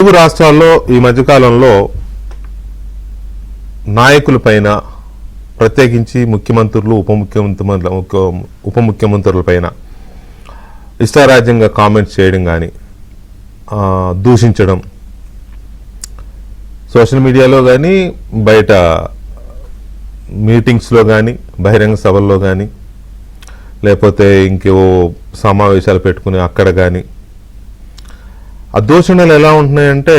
తెలుగు రాష్ట్రాల్లో ఈ మధ్యకాలంలో నాయకులపైన, ప్రత్యేకించి ముఖ్యమంత్రులు, ఉప ముఖ్యమంత్రులపైన ఇష్టారాజ్యంగా కామెంట్స్ చేయడం కానీ, దూషించడం సోషల్ మీడియాలో కానీ, బయట మీటింగ్స్లో కానీ, బహిరంగ సభల్లో కానీ, లేకపోతే ఇంకేవో సమావేశాలు పెట్టుకుని అక్కడ కానీ ఆ దూషణలు ఎలా ఉంటున్నాయంటే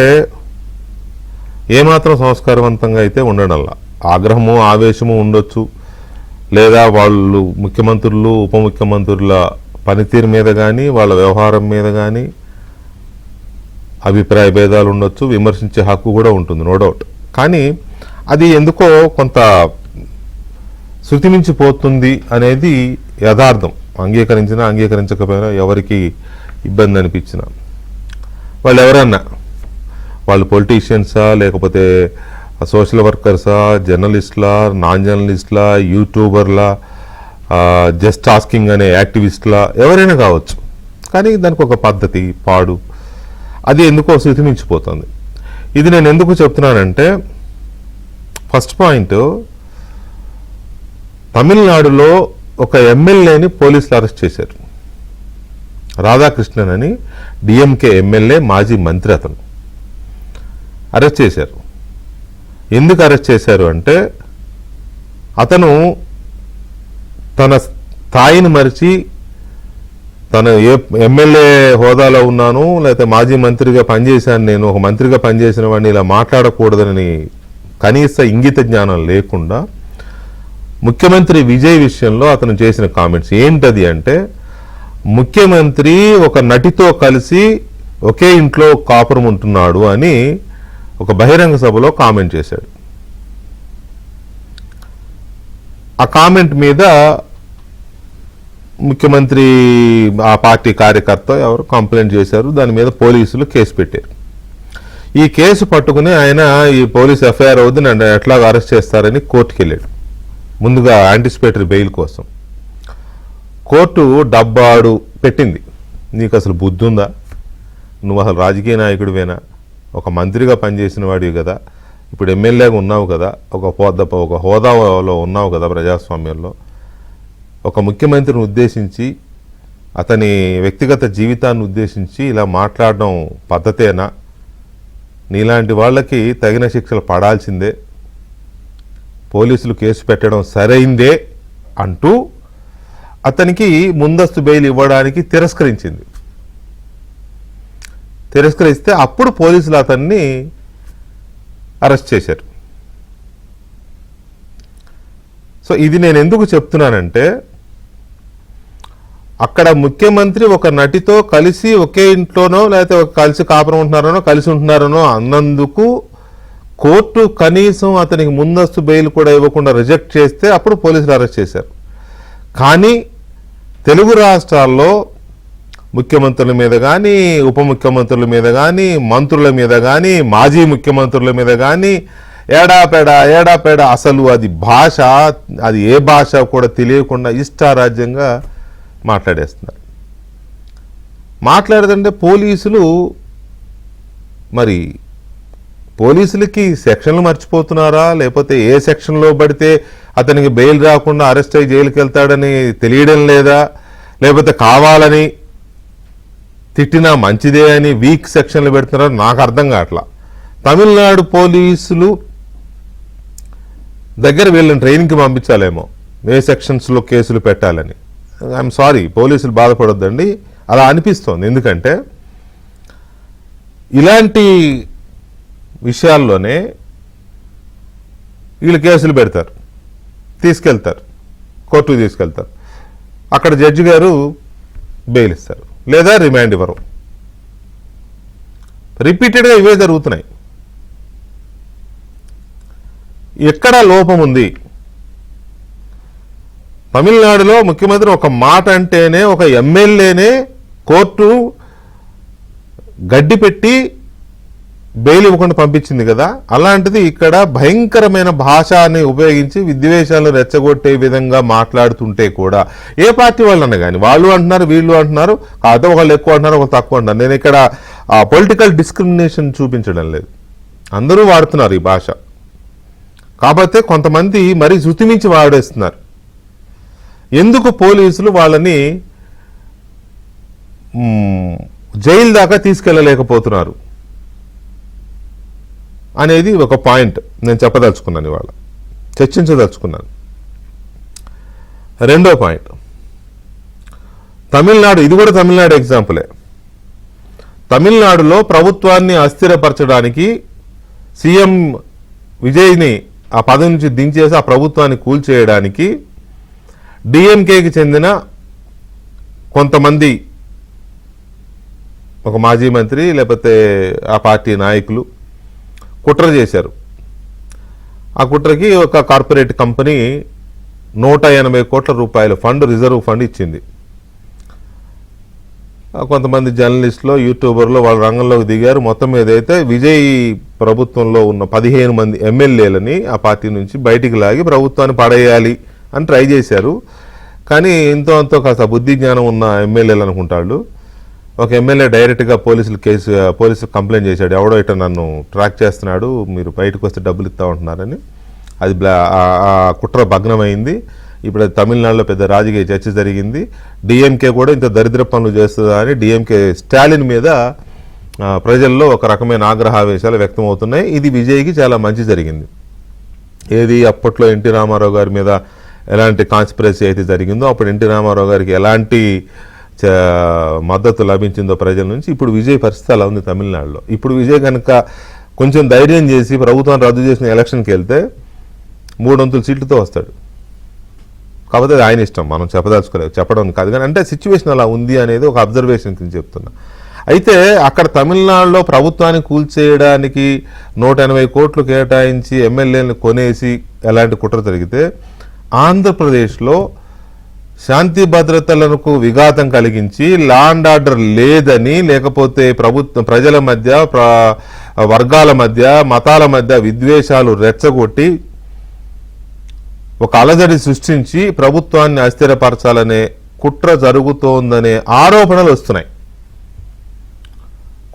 ఏమాత్రం సంస్కారవంతంగా అయితే ఉండడంలా. ఆగ్రహము, ఆవేశము ఉండొచ్చు, లేదా వాళ్ళు ముఖ్యమంత్రులు, ఉప ముఖ్యమంత్రుల పనితీరు మీద కానీ, వాళ్ళ వ్యవహారం మీద కానీ అభిప్రాయ భేదాలు ఉండొచ్చు, విమర్శించే హక్కు కూడా ఉంటుంది, నో డౌట్. కానీ అది ఎందుకో కొంత శృతిమించిపోతుంది అనేది యథార్థం. అంగీకరించినా అంగీకరించకపోయినా, ఎవరికి ఇబ్బంది అనిపించినా, వాళ్ళు ఎవరన్నా, వాళ్ళు పొలిటీషియన్సా, లేకపోతే సోషల్ వర్కర్సా, జర్నలిస్టులా, నాన్ జర్నలిస్టులా, యూట్యూబర్లా, జస్ట్ ఆస్కింగ్ అనే యాక్టివిస్టులా, ఎవరైనా కావచ్చు. కానీ దానికి ఒక పద్ధతి, పాడు, అది ఎందుకో శృతిమించిపోతుంది. ఇది నేను ఎందుకు చెప్తున్నానంటే, ఫస్ట్ పాయింట్, తమిళనాడులో ఒక ఎమ్మెల్యేని పోలీసులు అరెస్ట్ చేశారు. రాధాకృష్ణన్ అని డిఎంకే ఎమ్మెల్యే, మాజీ మంత్రి, అతను అరెస్ట్ చేశారు. ఎందుకు అరెస్ట్ చేశారు అంటే, అతను తన స్థాయిని మరిచి, తను ఎమ్మెల్యే హోదాలో ఉన్నాను, లేకపోతే మాజీ మంత్రిగా పనిచేశాను, నేను ఒక మంత్రిగా పనిచేసిన వాడిని ఇలా మాట్లాడకూడదని కనీస ఇంగిత జ్ఞానం లేకుండా ముఖ్యమంత్రి విజయ్ విషయంలో అతను చేసిన కామెంట్స్ ఏంటది అంటే, ముఖ్యమంత్రి ఒక నటితో కలిసి ఒకే ఇంట్లో కాపురం ఉంటున్నాడు అని ఒక బహిరంగ సభలో కామెంట్ చేశాడు. ఆ కామెంట్ మీద ముఖ్యమంత్రి, ఆ పార్టీ కార్యకర్త ఎవరు కంప్లైంట్ చేశారు. దాని మీద పోలీసులు కేసు పెట్టారు. ఈ కేసు పట్టుకుని ఆయన, ఈ పోలీస్ ఎఫ్ఐఆర్ అవుతుంది, నన్ను ఎట్లాగా అరెస్ట్ చేస్తారని కోర్టుకు వెళ్ళాడు. ముందుగా యాంటిసిపేటరీ బెయిల్ కోసం. కోర్టు డబ్బాడు పెట్టింది. నీకు అసలు బుద్ధి ఉందా? నువ్వు అసలు రాజకీయ నాయకుడివేనా? ఒక మంత్రిగా పనిచేసిన వాడివి కదా, ఇప్పుడు ఎమ్మెల్యేగా ఉన్నావు కదా, ఒక హోదాలో ఉన్నావు కదా ప్రజాస్వామ్యంలో. ఒక ముఖ్యమంత్రిని ఉద్దేశించి, అతని వ్యక్తిగత జీవితాన్ని ఉద్దేశించి ఇలా మాట్లాడడం పద్ధతేనా? నీలాంటి వాళ్ళకి తగిన శిక్షలు పడాల్సిందే, పోలీసులు కేసు పెట్టడం సరైందే అంటూ అతనికి ముందస్తు బెయిల్ ఇవ్వడానికి తిరస్కరించింది. తిరస్కరిస్తే అప్పుడు పోలీసులు అతన్ని అరెస్ట్ చేశారు. సో ఇది నేను ఎందుకు చెప్తున్నానంటే, అక్కడ ముఖ్యమంత్రి ఒక నటితో కలిసి ఒకే ఇంట్లోనో, లేకపోతే కలిసి కాపురం ఉంటున్నారనో, కలిసి ఉంటున్నారనో అన్నందుకు కోర్టు కనీసం అతనికి ముందస్తు బెయిల్ కూడా ఇవ్వకుండా రిజెక్ట్ చేస్తే అప్పుడు పోలీసులు అరెస్ట్ చేశారు. కానీ తెలుగు రాష్ట్రాల్లో ముఖ్యమంత్రుల మీద కానీ, ఉప ముఖ్యమంత్రుల మీద కానీ, మంత్రుల మీద కానీ, మాజీ ముఖ్యమంత్రుల మీద కానీ ఏడాపేడా అసలు అది భాష, అది ఏ భాష కూడా తెలియకుండా ఇష్టారాజ్యంగా మాట్లాడేస్తున్నారు. మాట్లాడుతుంటే పోలీసులు, మరి పోలీసులకి సెక్షన్లు మర్చిపోతున్నారా, లేకపోతే ఏ సెక్షన్లో పడితే అతనికి బెయిల్ రాకుండా అరెస్ట్ అయ్యి జైలుకి వెళ్తాడని తెలియడం లేదా, లేకపోతే కావాలని తిట్టినా మంచిదే అని వీక్ సెక్షన్లు పెడుతున్నారో నాకు అర్థం కావట్లా. తమిళనాడు పోలీసులు దగ్గర వీళ్ళని ట్రైనింగ్కి పంపించాలేమో, ఏ సెక్షన్స్లో కేసులు పెట్టాలని. ఐఎమ్ సారీ, పోలీసులు బాధపడొద్దండి, అలా అనిపిస్తోంది. ఎందుకంటే ఇలాంటి విషయాల్లోనే వీళ్ళు కేసులు పెడతారు, తీసుకెళ్తారు, కోర్టుకు తీసుకెళ్తారు. అక్కడ జడ్జి గారు బెయిల్ ఇస్తారు, లేదా రిమాండ్ ఇవ్వరు. రిపీటెడ్గా ఇవే జరుగుతున్నాయి. ఎక్కడ లోపం ఉంది? తమిళనాడులో ముఖ్యమంత్రి ఒక మాట అంటేనే, ఒక ఎమ్మెల్యేనే కోర్టు గడ్డి పెట్టి బెయిల్ ఇవ్వకుండా పంపించింది కదా, అలాంటిది ఇక్కడ భయంకరమైన భాషని ఉపయోగించి విద్వేషాలను రెచ్చగొట్టే విధంగా మాట్లాడుతుంటే కూడా ఏ పార్టీ వాళ్ళన్నా కానీ వాళ్ళు అంటున్నారు వీళ్ళు అంటున్నారు, కాదు ఒకళ్ళు ఎక్కువ అంటున్నారు ఒకళ్ళు తక్కువ అంటున్నారు. నేను ఇక్కడ పొలిటికల్ డిస్క్రిమినేషన్ చూపించడం లేదు, అందరూ వాడుతున్నారు ఈ భాష. కాకపోతే కొంతమంది మరీ శృతిమించి వాడేస్తున్నారు. ఎందుకు పోలీసులు వాళ్ళని జైలు దాకా తీసుకెళ్ళలేకపోతున్నారు అనేది ఒక పాయింట్ నేను చెప్పదలుచుకున్నాను, ఇవాళ చర్చించదలుచుకున్నాను. రెండో పాయింట్, తమిళనాడు, ఇది కూడా తమిళనాడు ఎగ్జాంపులే. తమిళనాడులో ప్రభుత్వాన్ని అస్థిరపరచడానికి సీఎం విజయ్ని ఆ పదవి నుంచి దించేసి ఆ ప్రభుత్వాన్ని కూల్చేయడానికి డిఎంకేకి చెందిన కొంతమంది, ఒక మాజీ మంత్రి లేకపోతే ఆ పార్టీ నాయకులు కుట్ర చేశారు. ఆ కుట్రకి ఒక కార్పొరేట్ కంపెనీ 180 కోట్ల రూపాయల ఫండ్, రిజర్వ్ ఫండ్ ఇచ్చింది. కొంతమంది జర్నలిస్టులు, యూట్యూబర్లు వాళ్ళ రంగంలోకి దిగారు. మొత్తం మీద అయితే విజయ్ ప్రభుత్వంలో ఉన్న 15 మంది ఎమ్మెల్యేలని ఆ పార్టీ నుంచి బయటికి లాగి ప్రభుత్వాన్ని పడేయాలి అని ట్రై చేశారు. కానీ ఎంతో అంతో కాస్త బుద్ధి జ్ఞానం ఉన్న ఎమ్మెల్యేలు అనుకుంటాడు. ఒక ఎమ్మెల్యే డైరెక్ట్గా పోలీసులు కంప్లైంట్ చేశాడు, ఎవడో ఇట్లా నన్ను ట్రాక్ చేస్తున్నాడు, మీరు బయటకు వస్తే డబ్బులు ఇస్తా ఉంటున్నారని. అది ఆ కుట్ర భగ్నమైంది. ఇప్పుడు అది తమిళనాడులో పెద్ద రాజకీయ చర్చ జరిగింది. డిఎంకే కూడా ఇంత దరిద్ర పనులు చేస్తుందా అని డిఎంకే స్టాలిన్ మీద ప్రజల్లో ఒక రకమైన ఆగ్రహావేశాలు వ్యక్తమవుతున్నాయి. ఇది విజయ్కి చాలా మంచి జరిగింది. ఏది అప్పట్లో ఎన్టీ రామారావు గారి మీద ఎలాంటి కాన్స్పిరసీ అయితే జరిగిందో, అప్పుడు ఎన్టీ రామారావు గారికి ఎలాంటి మద్దతు లభించిందో ప్రజల నుంచి, ఇప్పుడు విజయ్ పరిస్థితి అలా ఉంది తమిళనాడులో. ఇప్పుడు విజయ్ కనుక కొంచెం ధైర్యం చేసి ప్రభుత్వాన్ని రద్దు చేసిన ఎలక్షన్కి వెళ్తే 300 సీట్లతో వస్తాడు. కాకపోతే అది ఆయన ఇష్టం, మనం చెప్పడం కాదు. కానీ అంటే సిచ్యువేషన్ అలా ఉంది అనేది ఒక అబ్జర్వేషన్ కింద చెప్తున్నా. అయితే అక్కడ తమిళనాడులో ప్రభుత్వాన్ని కూల్చేయడానికి 180 కోట్లు కేటాయించి ఎమ్మెల్యేలను కొనేసి ఎలాంటి కుట్ర జరిగితే, ఆంధ్రప్రదేశ్లో శాంతి భద్రతలకు విఘాతం కలిగించి లా అండ్ ఆర్డర్ లేదని, లేకపోతే ప్రజల మధ్య, వర్గాల మధ్య, మతాల మధ్య విద్వేషాలు రెచ్చగొట్టి ఒక అలజడి సృష్టించి ప్రభుత్వాన్ని అస్థిరపరచాలనే కుట్ర జరుగుతోందనే ఆరోపణలు వస్తున్నాయి.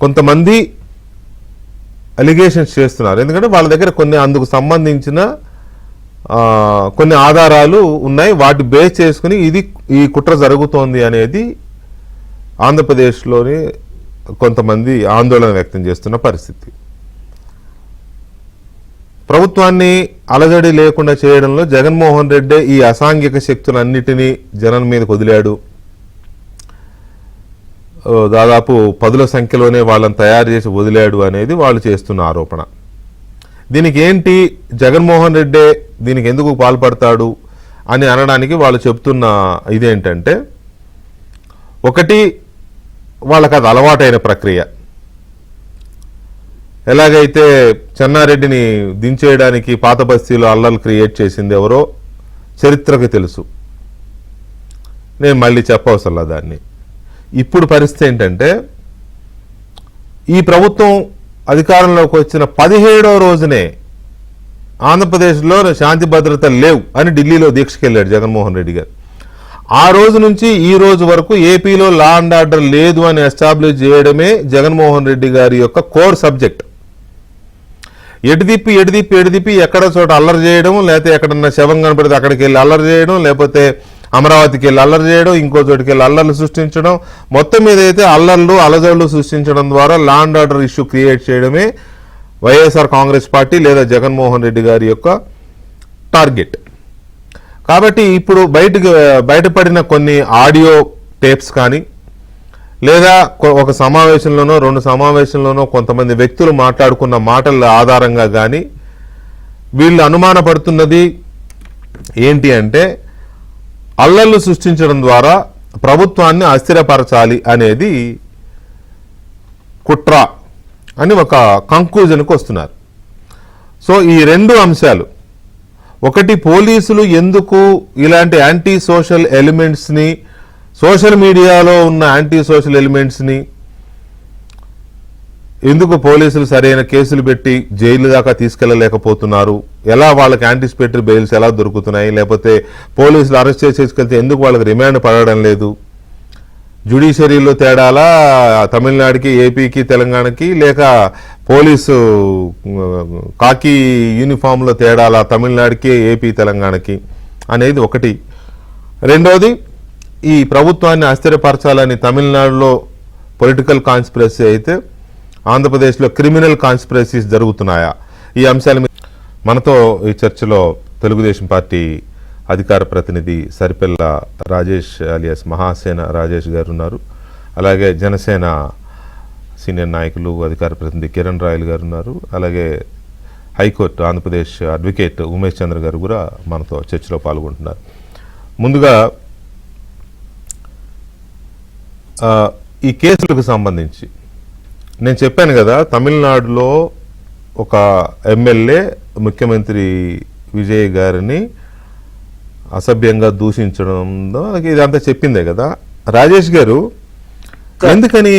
కొంతమంది అలిగేషన్స్ చేస్తున్నారు, ఎందుకంటే వాళ్ళ దగ్గర కొన్ని అందుకు సంబంధించిన కొన్ని ఆధారాలు ఉన్నాయి. వాటి బేస్ చేసుకుని ఈ కుట్ర జరుగుతోంది అనేది ఆంధ్రప్రదేశ్లోని కొంతమంది ఆందోళన వ్యక్తం చేస్తున్న పరిస్థితి. ప్రభుత్వాన్ని అలజడి లేకుండా చేయడంలో జగన్మోహన్ రెడ్డి ఈ అసాంఘిక శక్తులన్నిటినీ జనం మీదకి వదిలాడు. దాదాపు 10ల సంఖ్యలోనే వాళ్ళని తయారు చేసి వదిలాడు అనేది వాళ్ళు చేస్తున్న ఆరోపణ. దీనికి ఏంటి, జగన్మోహన్ రెడ్డి దీనికి ఎందుకు పాల్పడతాడు అని అనడానికి వాళ్ళు చెప్తున్న ఇదేంటంటే, ఒకటి వాళ్ళకి అది అలవాటైన ప్రక్రియ. ఎలాగైతే చెన్నారెడ్డిని దించేయడానికి పాత బస్తీలో అల్లర్లు క్రియేట్ చేసింది ఎవరో చరిత్రకు తెలుసు, నేను మళ్ళీ చెప్పవసరంలా దాన్ని. ఇప్పుడు పరిస్థితి ఏంటంటే, ఈ ప్రభుత్వం అధికారంలోకి వచ్చిన 17వ రోజునే ఆంధ్రప్రదేశ్లో శాంతి భద్రతలు లేవు అని ఢిల్లీలో దీక్షకి వెళ్ళాడు జగన్మోహన్ రెడ్డి గారు. ఆ రోజు నుంచి ఈ రోజు వరకు ఏపీలో లా అండ్ ఆర్డర్ లేదు అని ఎస్టాబ్లిష్ చేయడమే జగన్మోహన్ రెడ్డి గారి యొక్క కోర్ సబ్జెక్ట్. ఎడిదిప్పి ఎక్కడ చోట అల్లరి చేయడం, లేకపోతే ఎక్కడన్నా శవం కనపడితే అక్కడికి వెళ్ళి అల్లరి చేయడం, లేకపోతే అమరావతికి వెళ్ళి అల్లరి చేయడం, ఇంకో చోటుకి వెళ్ళి అల్లర్లు సృష్టించడం, మొత్తం మీద అయితే అలజడులు సృష్టించడం ద్వారా law and order issue create చేయడమే వైఎస్ఆర్ కాంగ్రెస్ పార్టీ లేదా జగన్మోహన్ రెడ్డి గారి యొక్క టార్గెట్. కాబట్టి ఇప్పుడు బయటపడిన కొన్ని ఆడియో టేప్స్ కానీ, లేదా ఒక సమావేశంలోనో 2 సమావేశంలోనో కొంతమంది వ్యక్తులు మాట్లాడుకున్న మాటల ఆధారంగా కానీ వీళ్ళు అనుమానపడుతున్నది ఏంటి అంటే, అల్లర్లు సృష్టించడం ద్వారా ప్రభుత్వాన్ని అస్థిరపరచాలి అనేది కుట్ర అని ఒక కంక్లూజన్కి వస్తున్నారు. సో ఈ 2 అంశాలు, ఒకటి పోలీసులు ఎందుకు ఇలాంటి యాంటీ సోషల్ ఎలిమెంట్స్ని, సోషల్ మీడియాలో ఉన్న యాంటీ సోషల్ ఎలిమెంట్స్ని ఎందుకు పోలీసులు సరైన కేసులు పెట్టి జైలు దాకా తీసుకెళ్లలేకపోతున్నారు, ఎలా వాళ్ళకి యాంటిసిపేటరీ బెయిల్స్ ఎలా దొరుకుతున్నాయి, లేకపోతే పోలీసులు అరెస్ట్ చేసేసుకెళ్తే ఎందుకు వాళ్ళకి రిమాండ్ పడడం లేదు, జ్యుడిషియరీలో తేడాలా తమిళనాడుకి, ఏపీకి, తెలంగాణకి, లేక పోలీసు కాకి యూనిఫామ్లో తేడాలా తమిళనాడుకి, ఏపీ, తెలంగాణకి అనేది ఒకటి. రెండోది, ఈ ప్రభుత్వాన్ని అస్థిరపరచాలని తమిళనాడులో పొలిటికల్ కాన్స్పిరసీ అయితే ఆంధ్రప్రదేశ్లో క్రిమినల్ కాన్స్పిరసీస్ జరుగుతున్నాయా? ఈ అంశాల మీద మనతో ఈ చర్చలో తెలుగుదేశం పార్టీ అధికార ప్రతినిధి సరిపెల్ల రాజేష్ అలియాస్ మహాసేన రాజేష్ గారు ఉన్నారు. అలాగే జనసేన సీనియర్ నాయకులు అధికార ప్రతినిధి కిరణ్ రాయల్ గారు ఉన్నారు. అలాగే హైకోర్టు ఆంధ్రప్రదేశ్ అడ్వకేట్ ఉమేష్ చంద్ర గారు కూడా మనతో చర్చలో పాల్గొంటున్నారు. ముందుగా ఈ కేసులకు సంబంధించి నేను చెప్పాను కదా, తమిళనాడులో ఒక ఎమ్మెల్యే ముఖ్యమంత్రి విజయ్ గారిని అసభ్యంగా దూషించడంలో ఇదంతా చెప్పిందే కదా. రాజేష్ గారు, ఎందుకని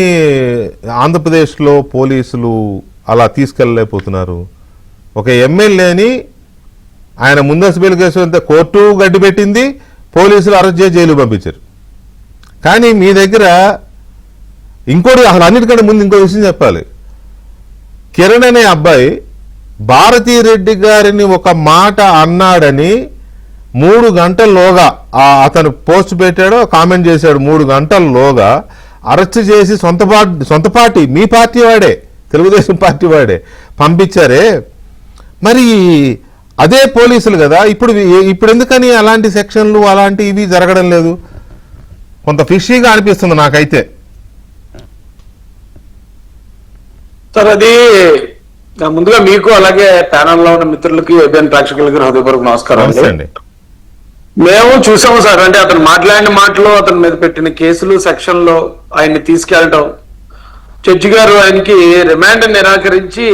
ఆంధ్రప్రదేశ్లో పోలీసులు అలా తీసుకెళ్ళలేకపోతున్నారు? ఒక ఎమ్మెల్యేని ఆయన ముందస్తు బెయిల్ కేసు అంతా కోర్టు గడ్డి పెట్టింది, పోలీసులు అరెస్ట్ చేసి జైలు పంపించారు. కానీ మీ దగ్గర ఇంకోటి, అసలు అన్నిటికంటే ముందు ఇంకో విషయం చెప్పాలి. కిరణ్ అనే అబ్బాయి భారతీరెడ్డి గారిని ఒక మాట అన్నాడని 3 గంటల్లోగా అతను పోస్ట్ పెట్టాడో కామెంట్ చేశాడు, 3 గంటల్లోగా అరెస్ట్ చేసి సొంత పార్టీ, మీ పార్టీ వాడే, తెలుగుదేశం పార్టీ వాడే పంపించారే. మరి అదే పోలీసులు కదా. ఇప్పుడు ఎందుకని అలాంటి సెక్షన్లు అలాంటివి జరగడం లేదు? కొంత ఫిషీగా అనిపిస్తుంది నాకైతే. సార్, అది ముందుగా మీకు అలాగే ప్యానల్లో ఉన్న మిత్రులకి, ఏబిఎన్ ప్రేక్షకులకి హృదయపూర్వక నమస్కారం అండి. మేము చూసాము సార్, అంటే అతను మాట్లాడిన మాటలు, అతని మీద పెట్టిన కేసులు, సెక్షన్లో ఆయన్ని తీసుకెళ్ళటం, జడ్జి గారు ఆయనకి రిమాండ్ నిరాకరించి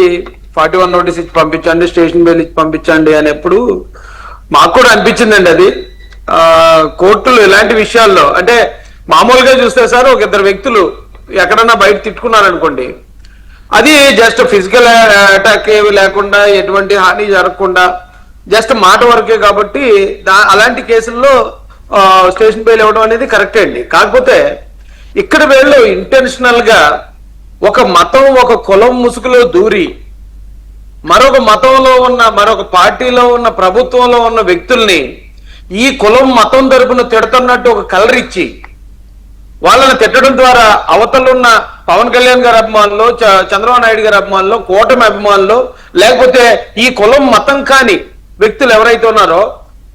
41 నోటీస్ ఇచ్చి పంపించండి, స్టేషన్ బెయిల్ ఇచ్చి పంపించండి అనేప్పుడు మాకు కూడా అనిపించిందండి. అది కోర్టులు ఇలాంటి విషయాల్లో, అంటే మామూలుగా చూస్తే సార్, ఒక 2 వ్యక్తులు ఎక్కడన్నా బయట తిట్టుకున్నారనుకోండి, అది జస్ట్ ఫిజికల్ అటాక్ ఏవి లేకుండా, ఎటువంటి హాని జరగకుండా జస్ట్ మాట వరకే కాబట్టి అలాంటి కేసుల్లో స్టేషన్ బెయిల్ ఇవ్వడం అనేది కరెక్టే అండి. కాకపోతే ఇక్కడ వీళ్ళు ఇంటెన్షనల్ గా ఒక మతం, ఒక కులం ముసుగులో దూరి మరొక మతంలో ఉన్న, మరొక పార్టీలో ఉన్న, ప్రభుత్వంలో ఉన్న వ్యక్తుల్ని ఈ కులం మతం తరపున తిడుతున్నట్టు ఒక కలర్ ఇచ్చి వాళ్ళని తిట్టడం ద్వారా అవతలున్న పవన్ కళ్యాణ్ గారి అభిమానులు, చంద్రబాబు నాయుడు గారి అభిమానులు, కూటమి అభిమానులు, లేకపోతే ఈ కులం మతం కాని వ్యక్తులు ఎవరైతే ఉన్నారో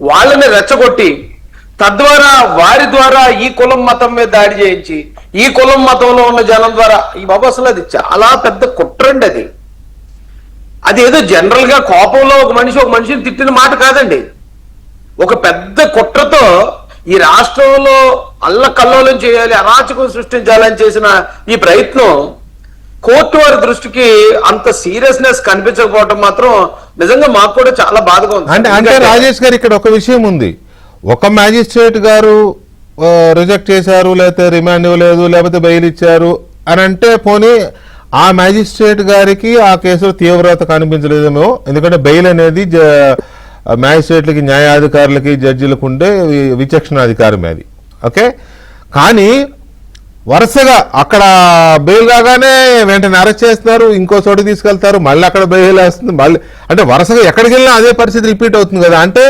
వాళ్ళని రెచ్చగొట్టి తద్వారా వారి ద్వారా ఈ కులం మతం మీద దాడి చేయించి ఈ కులం మతంలో ఉన్న జనం ద్వారా ఈ బాబు అసలు అది చాలా పెద్ద కుట్రండి. అది ఏదో జనరల్ గా కోపంలో ఒక మనిషిని తిట్టిన మాట కాదండి. ఒక పెద్ద కుట్రతో ఈ రాష్ట్రంలో అల్లకల్లోలం చేయాలి, అరాచకం సృష్టించాలని చేసిన ఈ ప్రయత్నం కోర్టు వారి దృష్టికి అంత సీరియస్నెస్ కనిపించకపోవడం మాత్రం నిజంగా మాకు కూడా చాలా బాధగా ఉంది. అంటే రాజేష్ గారు, ఇక్కడ ఒక విషయం ఉంది. ఒక మ్యాజిస్ట్రేట్ గారు రిజెక్ట్ చేశారు, లేకపోతే రిమాండ్ ఇవ్వలేదు, లేకపోతే బెయిల్ ఇచ్చారు అని అంటే పోనీ ఆ మ్యాజిస్ట్రేట్ గారికి ఆ కేసులో తీవ్రత కనిపించలేదేమో. ఎందుకంటే బెయిల్ అనేది మ్యాజిస్ట్రేట్లకి, న్యాయాధికారులకి, జడ్జిలకు ఉండే విచక్షణాధికారమే అది. ఓకే, కానీ వరుసగా అక్కడ బెయిల్ కాగానే వెంటనే అరెస్ట్ చేస్తున్నారు, ఇంకో చోటు తీసుకెళ్తారు, మళ్ళీ అక్కడ బెయిల్ వేస్తుంది, మళ్ళీ అంటే వరుసగా ఎక్కడికి వెళ్ళినా అదే పరిస్థితి రిపీట్ అవుతుంది కదా. అంటే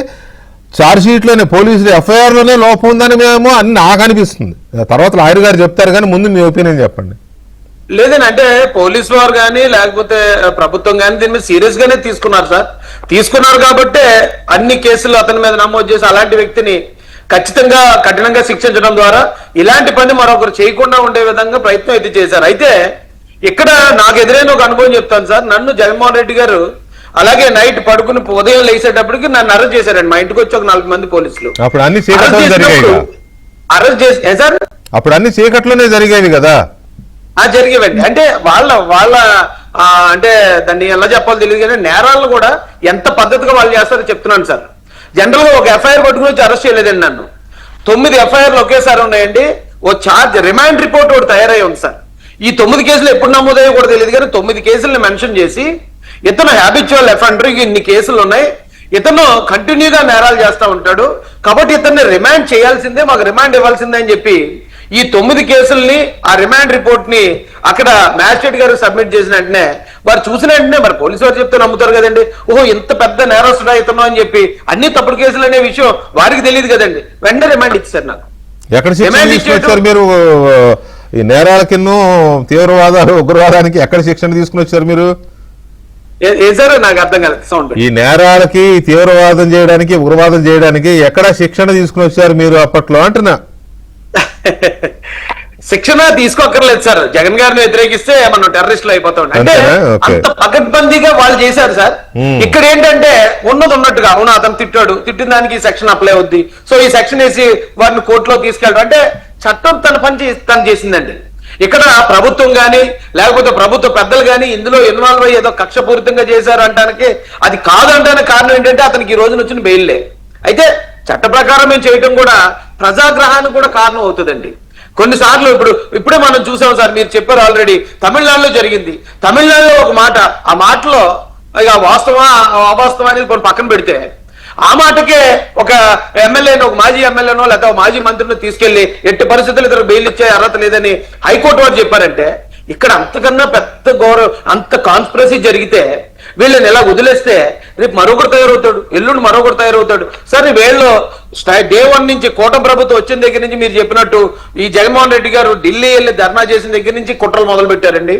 ఛార్జ్ షీట్లోనే, పోలీసులు ఎఫ్ఐఆర్లోనే లోపం ఉందని మేము అని నాకు అనిపిస్తుంది. తర్వాత లాయర్ గారు చెప్తారు, కానీ ముందు మీ ఒపీనియన్ చెప్పండి. లేదని అంటే పోలీసు వారు కానీ లేకపోతే ప్రభుత్వం కానీ దీని మీద సీరియస్ గానే తీసుకున్నారు సార్. తీసుకున్నారు కాబట్టే అన్ని కేసులు అతని మీద నమోదు చేసి అలాంటి వ్యక్తిని ఖచ్చితంగా కఠినంగా శిక్షించడం ద్వారా ఇలాంటి పని మరొకరు చేయకుండా ఉండే విధంగా ప్రయత్నం అయితే చేశారు. అయితే ఇక్కడ నాకు ఎదురైన ఒక అనుభవం చెప్తాను సార్. నన్ను జగన్మోహన్ రెడ్డి గారు అలాగే నైట్ పడుకుని ఉదయం లేసేటప్పటికి నన్ను అరెస్ట్ చేశారండి. మా ఇంటికి వచ్చి ఒక 4 మంది పోలీసులు అరెస్ట్ చేసి సార్. అప్పుడు అన్ని చీకట్లోనే జరిగేవి కదా. జరిగేవండి. అంటే వాళ్ళ అంటే దాన్ని ఎలా చెప్పాలో తెలియదు కానీ నేరాలను కూడా ఎంత పద్ధతిగా వాళ్ళు చేస్తారో చెప్తున్నాను సార్. జనరల్ గా ఒక ఎఫ్ఐఆర్ పట్టుకుని వచ్చి అరెస్ట్ చేయలేదండి నన్ను. 9 ఎఫ్ఐఆర్లు ఒకేసారి ఉన్నాయండి. ఓ ఛార్జ్ రిమాండ్ రిపోర్ట్ ఒకటి తయారై ఉంది సార్. ఈ 9 కేసులు ఎప్పుడు నమోదయ్యో కూడా తెలియదు, కానీ 9 కేసులను మెన్షన్ చేసి ఇతను హ్యాబిచువల్ అఫెండర్, ఇన్ని కేసులు ఉన్నాయి, ఇతను కంటిన్యూగా నేరాలు చేస్తా ఉంటాడు కాబట్టి ఇతన్ని రిమాండ్ చేయాల్సిందే, మాకు రిమాండ్ ఇవ్వాల్సిందే అని చెప్పి ఈ 9 కేసుల్ని ఆ రిమాండ్ రిపోర్ట్ ని అక్కడ మ్యాజిస్ట్రేట్ గారు సబ్మిట్ చేసిన వెంటనే వారు చూసిన వెంటనే మరి పోలీసు వారు చెప్తే నమ్ముతారు కదండి, ఓహో ఇంత పెద్ద నేరస్తుడా ఇతను అని చెప్పి, అన్ని తప్పుడు కేసులు అనే విషయం వారికి తెలియదు కదండి, వెంటనే రిమాండ్ ఇచ్చారు. నాకు ఎక్కడ శిక్షణ తీసుకొచ్చారు మీరు? ఈ నేరాలకిన్ను తీవ్రవాదాలు ఉగ్రవాదానికి ఎక్కడ శిక్షణ తీసుకుని వచ్చారు మీరు? సార్ నాకు అర్థం కాలేదు సౌండ్. ఈ నేరాలకి తీవ్రవాదం చేయడానికి ఉగ్రవాదం చేయడానికి ఎక్కడ శిక్షణ తీసుకుని వచ్చారు మీరు అప్పట్లో అంటున్నా? శిక్షణ తీసుకోక్కర్లేదు సార్, జగన్ గారిని వ్యతిరేకిస్తే మనం టెర్రరిస్టులు అయిపోతాం అంటే అంత పకడ్బందీగా వాళ్ళు చేశారు సార్. ఇక్కడ ఏంటంటే ఉన్నది ఉన్నట్టుగా, అవును అతను తిట్టిన దానికి ఈ సెక్షన్ అప్లై అవుద్ది, సో ఈ సెక్షన్ వేసి వారిని కోర్టులో తీసుకెళ్ళడం అంటే చట్టం తన పని తను చేసిందండి. ఇక్కడ ప్రభుత్వం గాని లేకపోతే ప్రభుత్వ పెద్దలు గాని ఇందులో ఇన్వాల్వ్ అయ్యి ఏదో కక్షపూరితంగా చేశారు అంటానికి అది కాదంటానికి కారణం ఏంటంటే అతనికి ఈ రోజున వచ్చిన బెయిల్లే. అయితే చట్ట ప్రకారం మేము చేయటం కూడా ప్రజాగ్రహానికి కూడా కారణం అవుతుందండి. కొన్నిసార్లు ఇప్పుడే మనం చూసాం సార్, మీరు చెప్పారు ఆల్రెడీ, తమిళనాడులో జరిగింది. తమిళనాడులో ఒక మాట, ఆ మాటలో ఇక వాస్తవా అవాస్తవా అనేది కొన్ని పక్కన పెడితే ఆ మాటకే ఒక ఎమ్మెల్యేనో, ఒక మాజీ ఎమ్మెల్యేనో లేదా మాజీ మంత్రిని తీసుకెళ్లి ఎట్టి పరిస్థితులు ఇతను బెయిల్ ఇచ్చే అర్హత లేదని హైకోర్టు వారు చెప్పారంటే, ఇక్కడ అంతకన్నా పెద్ద గౌరవం, అంత కాన్స్పిరసీ జరిగితే వీళ్ళని ఎలా వదిలేస్తే రేపు మరొకరు తయారవుతాడు, ఎల్లుండి మరొకరు తయారవుతాడు. సరే వీళ్ళు డే 1 నుంచి కూటమి ప్రభుత్వం వచ్చిన దగ్గర నుంచి మీరు చెప్పినట్టు ఈ జగన్మోహన్ రెడ్డి గారు ఢిల్లీ వెళ్ళి ధర్నా చేసిన దగ్గర నుంచి కుట్రలు మొదలు పెట్టారండి.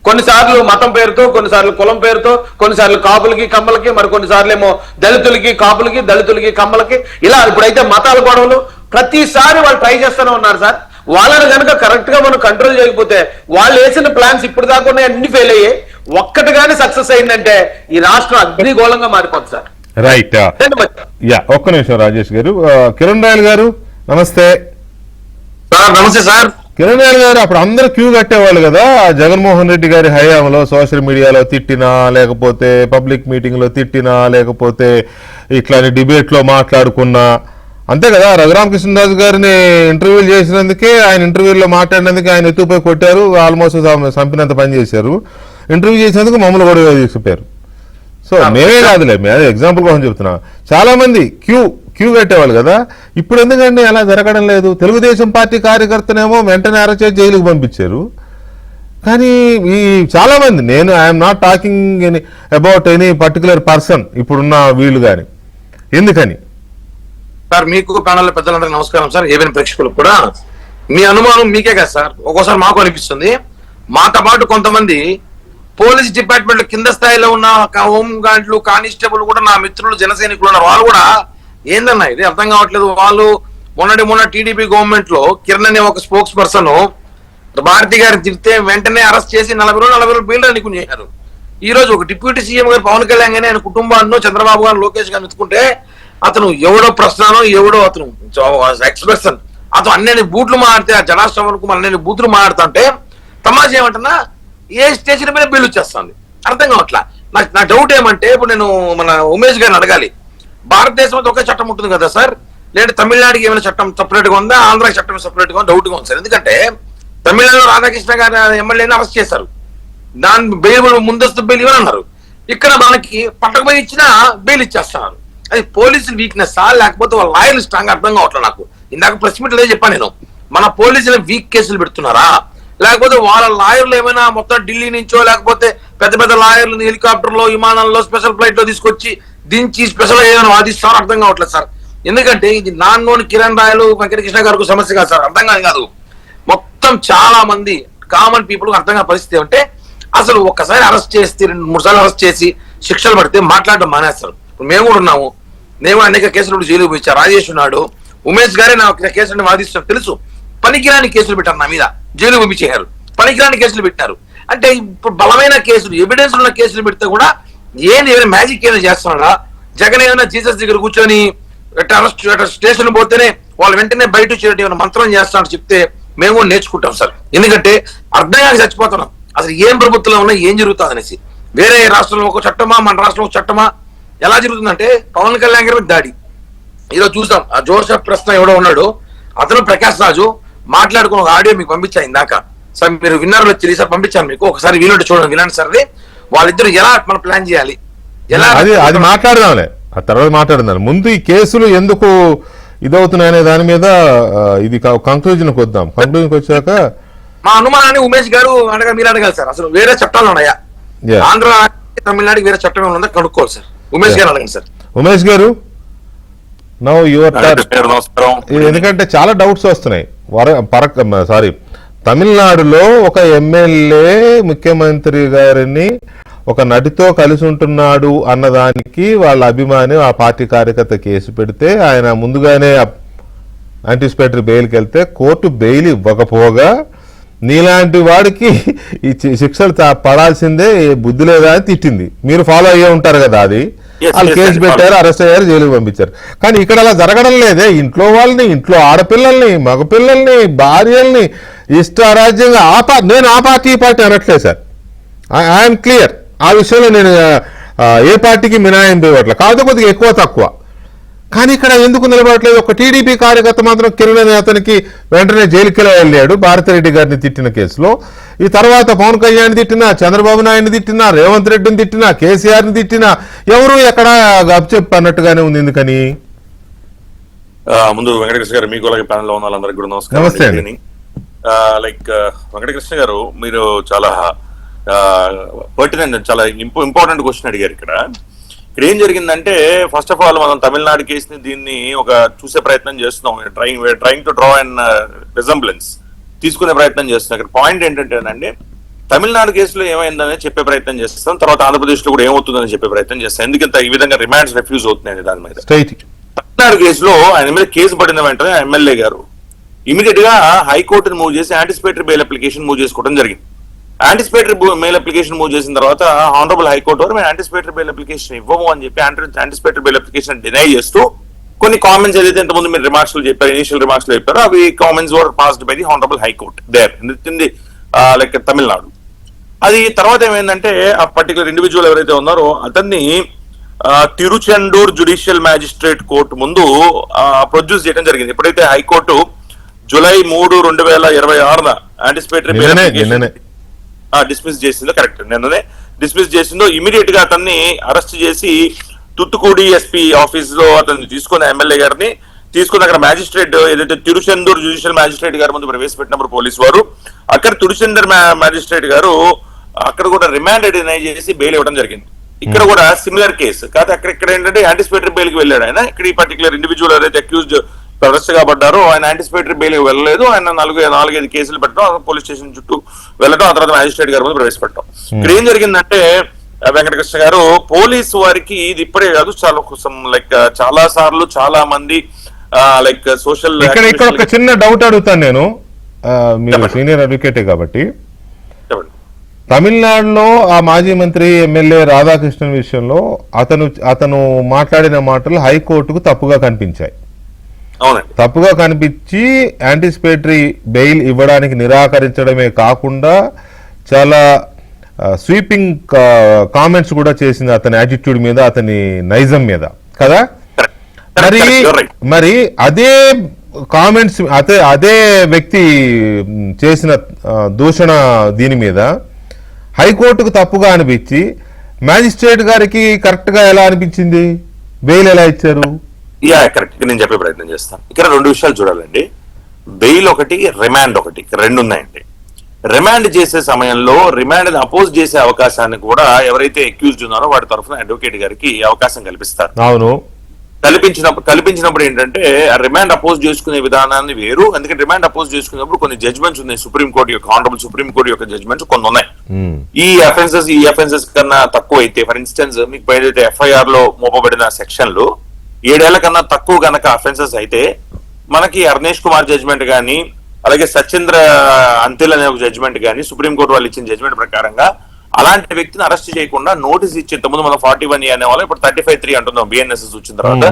కొన్నిసార్లు మతం పేరుతో, కొన్నిసార్లు కులం పేరుతో, కొన్నిసార్లు కాపులకి కమ్మలకి, మరి కొన్నిసార్లు ఏమో దళితులకి కాపులకి, దళితులకి కమ్మలకి, ఇలా ఇప్పుడైతే మతాల గొడవలు ప్రతిసారి వాళ్ళు ట్రై చేస్తూనే ఉన్నారు సార్. వాళ్ళని కనుక కరెక్ట్ గా మనం కంట్రోల్ చేయకపోతే వాళ్ళు వేసిన ప్లాన్స్ ఇప్పుడు దాకా ఉన్నాయి అన్ని ఫెయిల్ అయ్యాయి, ఒక్కటి గానీ సక్సెస్ అయిందంటే ఈ రాష్ట్రం అగ్నిగోళంగా మారిపోతుంది సార్. రైట్, ఒక్క నిమిషం రాజేష్ గారు. కిరణ్ రాయల్ గారు నమస్తే. నమస్తే సార్. కిరణ్ రాయల్ గారు, అప్పుడు అందరూ క్యూ కట్టేవాళ్ళు కదా జగన్మోహన్ రెడ్డి గారి హయాంలో, సోషల్ మీడియాలో తిట్టినా, లేకపోతే పబ్లిక్ మీటింగ్ లో తిట్టినా, లేకపోతే ఇట్లాంటి డిబేట్ లో మాట్లాడుకున్నా, అంతే కదా. రఘురామకృష్ణరాజు గారిని ఇంటర్వ్యూలు చేసినందుకే, ఆయన ఇంటర్వ్యూలో మాట్లాడినందుకే ఆయన ఎత్తుపోయి కొట్టారు, ఆల్మోస్ట్ చంపినంత పని చేశారు. ఇంటర్వ్యూ చేసినందుకు మమ్మల్ని కూడా తీసుకుపోయారు. సో మేమే కాదులే, మేము ఎగ్జాంపుల్ కోసం చెప్తున్నా. చాలా మంది క్యూ కట్టేవాళ్ళు కదా. ఇప్పుడు ఎందుకంటే అలా జరగడం లేదు? తెలుగుదేశం పార్టీ కార్యకర్తనేమో వెంటనే అరెస్ట్ చేసి జైలుకు పంపించారు. కానీ ఈ చాలా మంది, నేను I'm not talking about any particular person, ఇప్పుడున్న వీళ్ళు కానీ, ఎందుకని సార్? మీకు ప్యానల్ పెద్దలందరికీ నమస్కారం సార్. ఏవైనా ప్రేక్షకులకు కూడా మీ అనుమానం మీకే కదా సార్, ఒక్కోసారి మాకు అనిపిస్తుంది. మాతో పాటు కొంతమంది పోలీస్ డిపార్ట్మెంట్ కింద స్థాయిలో ఉన్న హోమ్ గార్డులు, కానిస్టేబుల్ కూడా నా మిత్రులు, జన సైనికులు ఉన్నారు. వాళ్ళు కూడా ఏందన్నా ఇది అర్థం కావట్లేదు. వాళ్ళు మొన్న టీడీపీ గవర్నమెంట్ లో కిరణ్ అనే ఒక స్పోక్స్ పర్సన్ భారతి గారిని తిరిగితే వెంటనే అరెస్ట్ చేసి 40 రోజులు బెయిల్ అనుకుని చేశారు. ఈ రోజు ఒక డిప్యూటీ సీఎం గారు పవన్ కళ్యాణ్ గానీ ఆయన కుటుంబాన్ని, చంద్రబాబు గారు, లోకేష్ గారిని ఎత్తుకుంటే అతను ఎవడో ప్రశ్నలో ఎవడో అతను ఎక్స్ప్రెషన్ అతను అన్ని బూట్లు మాడితే, ఆ జనాశ్రమకు అన్ని బూతులు మాడుతుంటే తమాషా ఏమంటున్నా ఏ స్టేషన్ మీద బిల్లు వచ్చేస్తుంది అర్థం కావట్లా. నా డౌట్ ఏమంటే, ఇప్పుడు నేను మన ఉమేష్ గారిని అడగాలి, భారతదేశంలో ఒకే చట్టం ఉంటుంది కదా సార్, లేదంటే తమిళనాడుకి ఏమైనా చట్టం సపరేట్ గా ఉందా, ఆంధ్రాకి చట్టం సపరేట్ గా డౌట్ గా ఉంది సార్. ఎందుకంటే తమిళనాడులో రాధాకృష్ణ గారి ఎమ్మెల్యేని అరెస్ట్ చేశారు, దాని బెయిల్ ముందస్తు బెయిల్ ఇవ్వని అన్నారు. ఇక్కడ మనకి పట్టకపోయి ఇచ్చినా బెయిల్ ఇచ్చేస్తున్నారు. అది పోలీసులు వీక్నెస్ లేకపోతే వాళ్ళ లాయర్లు స్ట్రాంగ్ అర్థం కావట్లేదు నాకు. ఇందాక ప్రెస్ మీట్ అదే చెప్పాను నేను, మన పోలీసులు వీక్ కేసులు పెడుతున్నారా, లేకపోతే వాళ్ళ లాయర్లు ఏమైనా మొత్తం ఢిల్లీ నుంచో లేకపోతే పెద్ద పెద్ద లాయర్లు హెలికాప్టర్లో, విమానంలో, స్పెషల్ ఫ్లైట్ లో తీసుకొచ్చి దించి స్పెషల్ ఏమైనా వాదిస్తారో అర్థం కావట్లేదు సార్. ఎందుకంటే ఇది నాన్నోని కిరణ్ రాయలు, వెంకటకృష్ణ గారికి సమస్య కాదు సార్, అర్థం కాదు. మొత్తం చాలా మంది కామన్ పీపుల్ అర్థం కాని పరిస్థితి అంటే, అసలు ఒక్కసారి అరెస్ట్ చేస్తే 2-3 సార్లు అరెస్ట్ చేసి శిక్షలు పడితే మాట్లాడడం మానేస్తారు. మేము కూడా ఉన్నాము, నేను అనేక కేసులు జైలుకు పోయించా. రాజేష్ ఉన్నాడు, ఉమేష్ గారే నా కేసులను వాదిస్తున్నారు తెలుసు. పనికిరాని కేసులు పెట్టారు నా మీద, జైలు పంపించేశారు. పనికిరాని కేసులు పెట్టారు అంటే ఇప్పుడు బలమైన కేసులు, ఎవిడెన్స్ ఉన్న కేసులు పెడితే కూడా ఏమైనా మ్యాజిక్ ఏమైనా చేస్తున్నాడా? జగన్ ఏమైనా జీసస్ దగ్గర కూర్చొని స్టేషన్ పోతేనే వాళ్ళు వెంటనే బయట వచ్చేటట్టు ఏమైనా మంత్రం చేస్తానని చెప్తే మేము కూడా నేర్చుకుంటాం సార్. ఎందుకంటే అర్థం కాక చచ్చిపోతున్నాం అసలు ఏం ప్రభుత్వంలో ఉన్నా ఏం జరుగుతుంది అనేసి. వేరే రాష్ట్రంలో ఒక చట్టమా, మన రాష్ట్రంలో ఒక చట్టమా, ఎలా జరుగుతుందంటే పవన్ కళ్యాణ్ గారి మీద దాడి ఈరోజు చూసాం. ఆ జోసెఫ్ ప్రశ్న ఎవడో ఉన్నాడు, అతను ప్రకాష్ రాజు మాట్లాడుకున్న ఒక ఆడియో మీకు పంపించా ఇందాక. సార్ మీరు విన్నర్లు వచ్చి సార్ పంపించాను మీకు, ఒకసారి వీలుంటే చూడండి, వినండి సార్. అది వాళ్ళిద్దరు ఎలా మనం ప్లాన్ చేయాలి, ఎలా అది మాట్లాడదాంలే, ఆ తర్వాత మాట్లాడదాం. ముందు ఈ కేసులు ఎందుకు ఇదవుతున్నాయనే దాని మీద ఇది కంక్లూజన్కి వద్దాం. కంక్లూజన్కి వచ్చాక మా అనుమానాన్ని ఉమేష్ గారు మీరు అడగాలి సార్. అసలు వేరే చట్టాలు ఉన్నాయా ఆంధ్ర తమిళనాడుకి, వేరే చట్టం ఏమైనా ఉందా కనుక్కోవాలి సార్. ఉమేష్ గారు అడగండి సార్. ఉమేష్ గారు నౌ యువర్ నమస్కారం. ఎందుకంటే చాలా డౌట్స్ వస్తున్నాయి. తమిళనాడులో ఒక ఎమ్మెల్యే ముఖ్యమంత్రి గారిని ఒక నటితో కలిసి ఉంటున్నాడు అన్నదానికి వాళ్ళ అభిమాని ఆ పార్టీ కార్యకర్త కేసు పెడితే ఆయన ముందుగానే యాంటిసిపేటరీ బెయిల్కి వెళ్తే కోర్టు బెయిల్ ఇవ్వకపోగా నీలాంటి వాడికి ఈ శిక్షలు పడాల్సిందే, బుద్ధి లేదా అని తిట్టింది. మీరు ఫాలో అయ్యే ఉంటారు కదా, అది వాళ్ళు కేసు పెట్టారు, అరెస్ట్ అయ్యారు, జైలుకి పంపించారు. కానీ ఇక్కడ అలా జరగడం లేదే. ఇంట్లో వాళ్ళని, ఇంట్లో ఆడపిల్లల్ని, మగపిల్లల్ని, భార్యల్ని ఇష్టారాజ్యంగా నేను ఆ పార్టీ ఈ పార్టీ అనట్లేదు సార్. ఐఎమ్ క్లియర్ ఆ విషయంలో. నేను ఏ పార్టీకి మినహాయింపు ఇవ్వట్లేదు, కాదు కొద్దిగా ఎక్కువ తక్కువ. కానీ ఇక్కడ ఎందుకు నిలబడట్లేదు? ఒక టీడీపీ కార్యకర్త మాత్రం కిరణ్ అనే అతనికి వెంటనే జైలుకి వెళ్ళాడు భారతిరెడ్డి గారిని తిట్టిన కేసులో. ఈ తర్వాత పవన్ కళ్యాణ్ తిట్టినా, చంద్రబాబు నాయుడిని తిట్టినా, రేవంత్ రెడ్డిని తిట్టినా, కేసీఆర్ని తిట్టినా ఎవరు ఎక్కడ గప్చెప్ అన్నట్టుగానే ఉంది. ఎందుకని? ముందు వెంకటకృష్ణ గారు, మీకు అలాగే ప్యానెల్ లో ఉన్న వాళ్ళందరికీ కూడా నమస్కారం. నమస్తే అండి. వెంకటకృష్ణ గారు, మీరు చాలా పర్టినెంట్, చాలా ఇంపార్టెంట్ క్వశ్చన్ అడిగారు. ఇక్కడ ఏం జరిగిందంటే, ఫస్ట్ ఆఫ్ ఆల్ మనం తమిళనాడు కేసుని దీన్ని ఒక చూసే ప్రయత్నం చేస్తున్నాం. Trying to draw and resemblance తీసుకునే ప్రయత్నం చేస్తున్నాం. ఇక్కడ పాయింట్ ఏంటంటేనండి, తమిళనాడు కేసులో ఏమైందని చెప్పే ప్రయత్నం చేస్తాం, తర్వాత ఆంధ్రప్రదేశ్ లో కూడా ఏమవుతుందని చెప్పే ప్రయత్నం చేస్తాం. ఎందుకంటే ఈ విధంగా రిమాండ్స్ రిఫ్యూజ్ అవుతున్నాయి దాని మీద. తమిళనాడు కేసులో ఆయన మీద కేసు పడిన వెంటనే ఎమ్మెల్యే గారు ఇమీడియట్ గా హైకోర్టును మూవ్ చేసి యాంటిసిపేటరీ బెయిల్ అప్లికేషన్ మూవ్ చేసుకోవడం జరిగింది. యాంటిసిపేటరీ బెయిల్ అప్లికేషన్ మూవ్ చేసిన తర్వాత ఆనరబుల్ హైకోర్టు వారు మేము యాంటిసిపేటరీ బెయిల్ అప్లికేషన్ ఇవ్వము అని చెప్పి యాంటిసిపేటరీ బెయిల్ అప్లికేషన్ డినై చేస్తూ కొన్ని కామెంట్స్ ఏదైతే ఇంతకుముందు మీరు రిమార్క్స్ లో చెప్పారు, ఇనిషియల్ రిమార్క్స్ లో చెప్పారో, అవి comments were passed by the honourable high court there in the like Tamil Nadu. అది తర్వాత ఏమైందంటే, ఆ పర్టికులర్ ఇండివిజువల్ ఎవరైతే ఉన్నారో అతన్ని తిరుచెండూర్ జ్యుడిషియల్ మ్యాజిస్ట్రేట్ కోర్టు ముందు ప్రొడ్యూస్ చేయడం జరిగింది. ఎప్పుడైతే high court July 3, 2026 anticipatory bail application dismiss చేసిందో, కరెక్ట్ నిన్ననే డిస్మిస్ చేసిందో, ఇమీడియట్ గా అతన్ని అరెస్ట్ చేసి తుత్తుకూడి ఎస్పీ ఆఫీస్ లో అతన్ని తీసుకున్న ఎమ్మెల్యే గారిని తీసుకుని అక్కడ మ్యాజిస్ట్రేట్ ఏదైతే తిరుచెందూర్ జ్యుడిషియల్ మ్యాజిస్ట్రేట్ గారి ముందు ప్రవేశపెట్టినప్పుడు పోలీసు వారు అక్కడ తిరుచెందూర్ మ్యాజిస్ట్రేట్ గారు అక్కడ కూడా రిమాండ్ డినై చేసి బెయిల్ ఇవ్వడం జరిగింది. ఇక్కడ కూడా సిమిలర్ కేసు కాదు. ఇక్కడ ఏంటంటే యాంటిసిపేటరీ బెయిల్ కి వెళ్ళాడు ఆయన. ఇక్కడ ఈ పర్టికులర్ ఇండివిజువల్ ఎవరైతే అక్యూజ్డ్ అరెస్ట్ కాబడ్డారో ఆయన యాంటిసిపేటరీ బెయిల్ వెళ్ళలేదు. ఆయన 4-5 కేసులు పెట్టడం, పోలీస్ స్టేషన్ చుట్టూ వెళ్ళడం, ఆ తర్వాత మ్యాజిస్ట్రేట్ గారి ముందు ప్రవేశపెట్టడం. ఇక్కడ ఏం జరిగిందంటే వెంకటకృష్ణ గారు, పోలీసు వారికి ఇది ఇప్పుడే కాదు, చాలా సార్లు చాలా మంది లైక్ సోషల్ ఇక్కడ ఒక చిన్న డౌట్ అడుగుతాను నేను, మీరు సీనియర్ అడ్వకేటే కాబట్టి. తమిళనాడులో ఆ మాజీ మంత్రి ఎమ్మెల్యే రాధాకృష్ణన్ విషయంలో అతను మాట్లాడిన మాటలు హైకోర్టుకు తప్పుగా కనిపించాయి. తప్పుగా కనిపించి యాంటిసిపేటరీ బెయిల్ ఇవ్వడానికి నిరాకరించడమే కాకుండా చాలా స్వీపింగ్ కామెంట్స్ కూడా చేసింది అతని యాటిట్యూడ్ మీద, అతని నైజం మీద కదా. మరి అదే కామెంట్స్ అదే వ్యక్తి చేసిన దూషణ దీని మీద హైకోర్టుకు తప్పుగా అనిపించి మ్యాజిస్ట్రేట్ గారికి కరెక్ట్ గా ఎలా అనిపించింది? బెయిల్ ఎలా ఇచ్చారు? కరెక్ట్, నేను చెప్పే ప్రయత్నం చేస్తాను. ఇక్కడ 2 విషయాలు చూడాలండి. బెయిల్ ఒకటి, రిమాండ్ ఒకటి, 2 ఉన్నాయండి. రిమాండ్ చేసే సమయంలో రిమాండ్ అపోజ్ చేసే అవకాశాన్ని కూడా ఎవరైతే అక్యూజ్డ్ ఉన్నారో వాడి తరఫున అడ్వకేట్ గారికి అవకాశం కల్పిస్తారు. అవును, కల్పించినప్పుడు ఏంటంటే రిమాండ్ అపోజ్ చేసుకునే విధానాన్ని వేరు. ఎందుకంటే రిమాండ్ అపోజ్ చేసుకునేప్పుడు కొన్ని జడ్జ్మెంట్స్ ఉన్నాయి, సుప్రీంకోర్టు యొక్క ఆనరబుల్ సుప్రీంకోర్టు యొక్క జడ్జ్మెంట్స్ కొన్ని ఉన్నాయి. ఈ అఫెన్సెస్ కన్నా తక్కువ అయితే, ఫర్ ఇన్స్టెన్స్ మీకు ఏదైతే ఎఫ్ఐఆర్ లో మోపబడిన సెక్షన్లు 7 ఏళ్ల కన్నా తక్కువ గనక అఫెన్సెస్ అయితే మనకి అర్నేష్ కుమార్ జడ్జ్మెంట్ కానీ, అలాగే సత్యేంద్ర అంతిల్ అనే జడ్జ్మెంట్ కానీ, సుప్రీంకోర్టు వాళ్ళు ఇచ్చిన జడ్జ్మెంట్ ప్రకారంగా అలాంటి వ్యక్తిని అరెస్ట్ చేయకుండా నోటీస్ ఇచ్చి, ఇంతకుముందు మనం 41A అనే వాళ్ళు ఇప్పుడు 35(3) అంటున్నాం బిఎన్ఎస్ఎస్ వచ్చిన తర్వాత,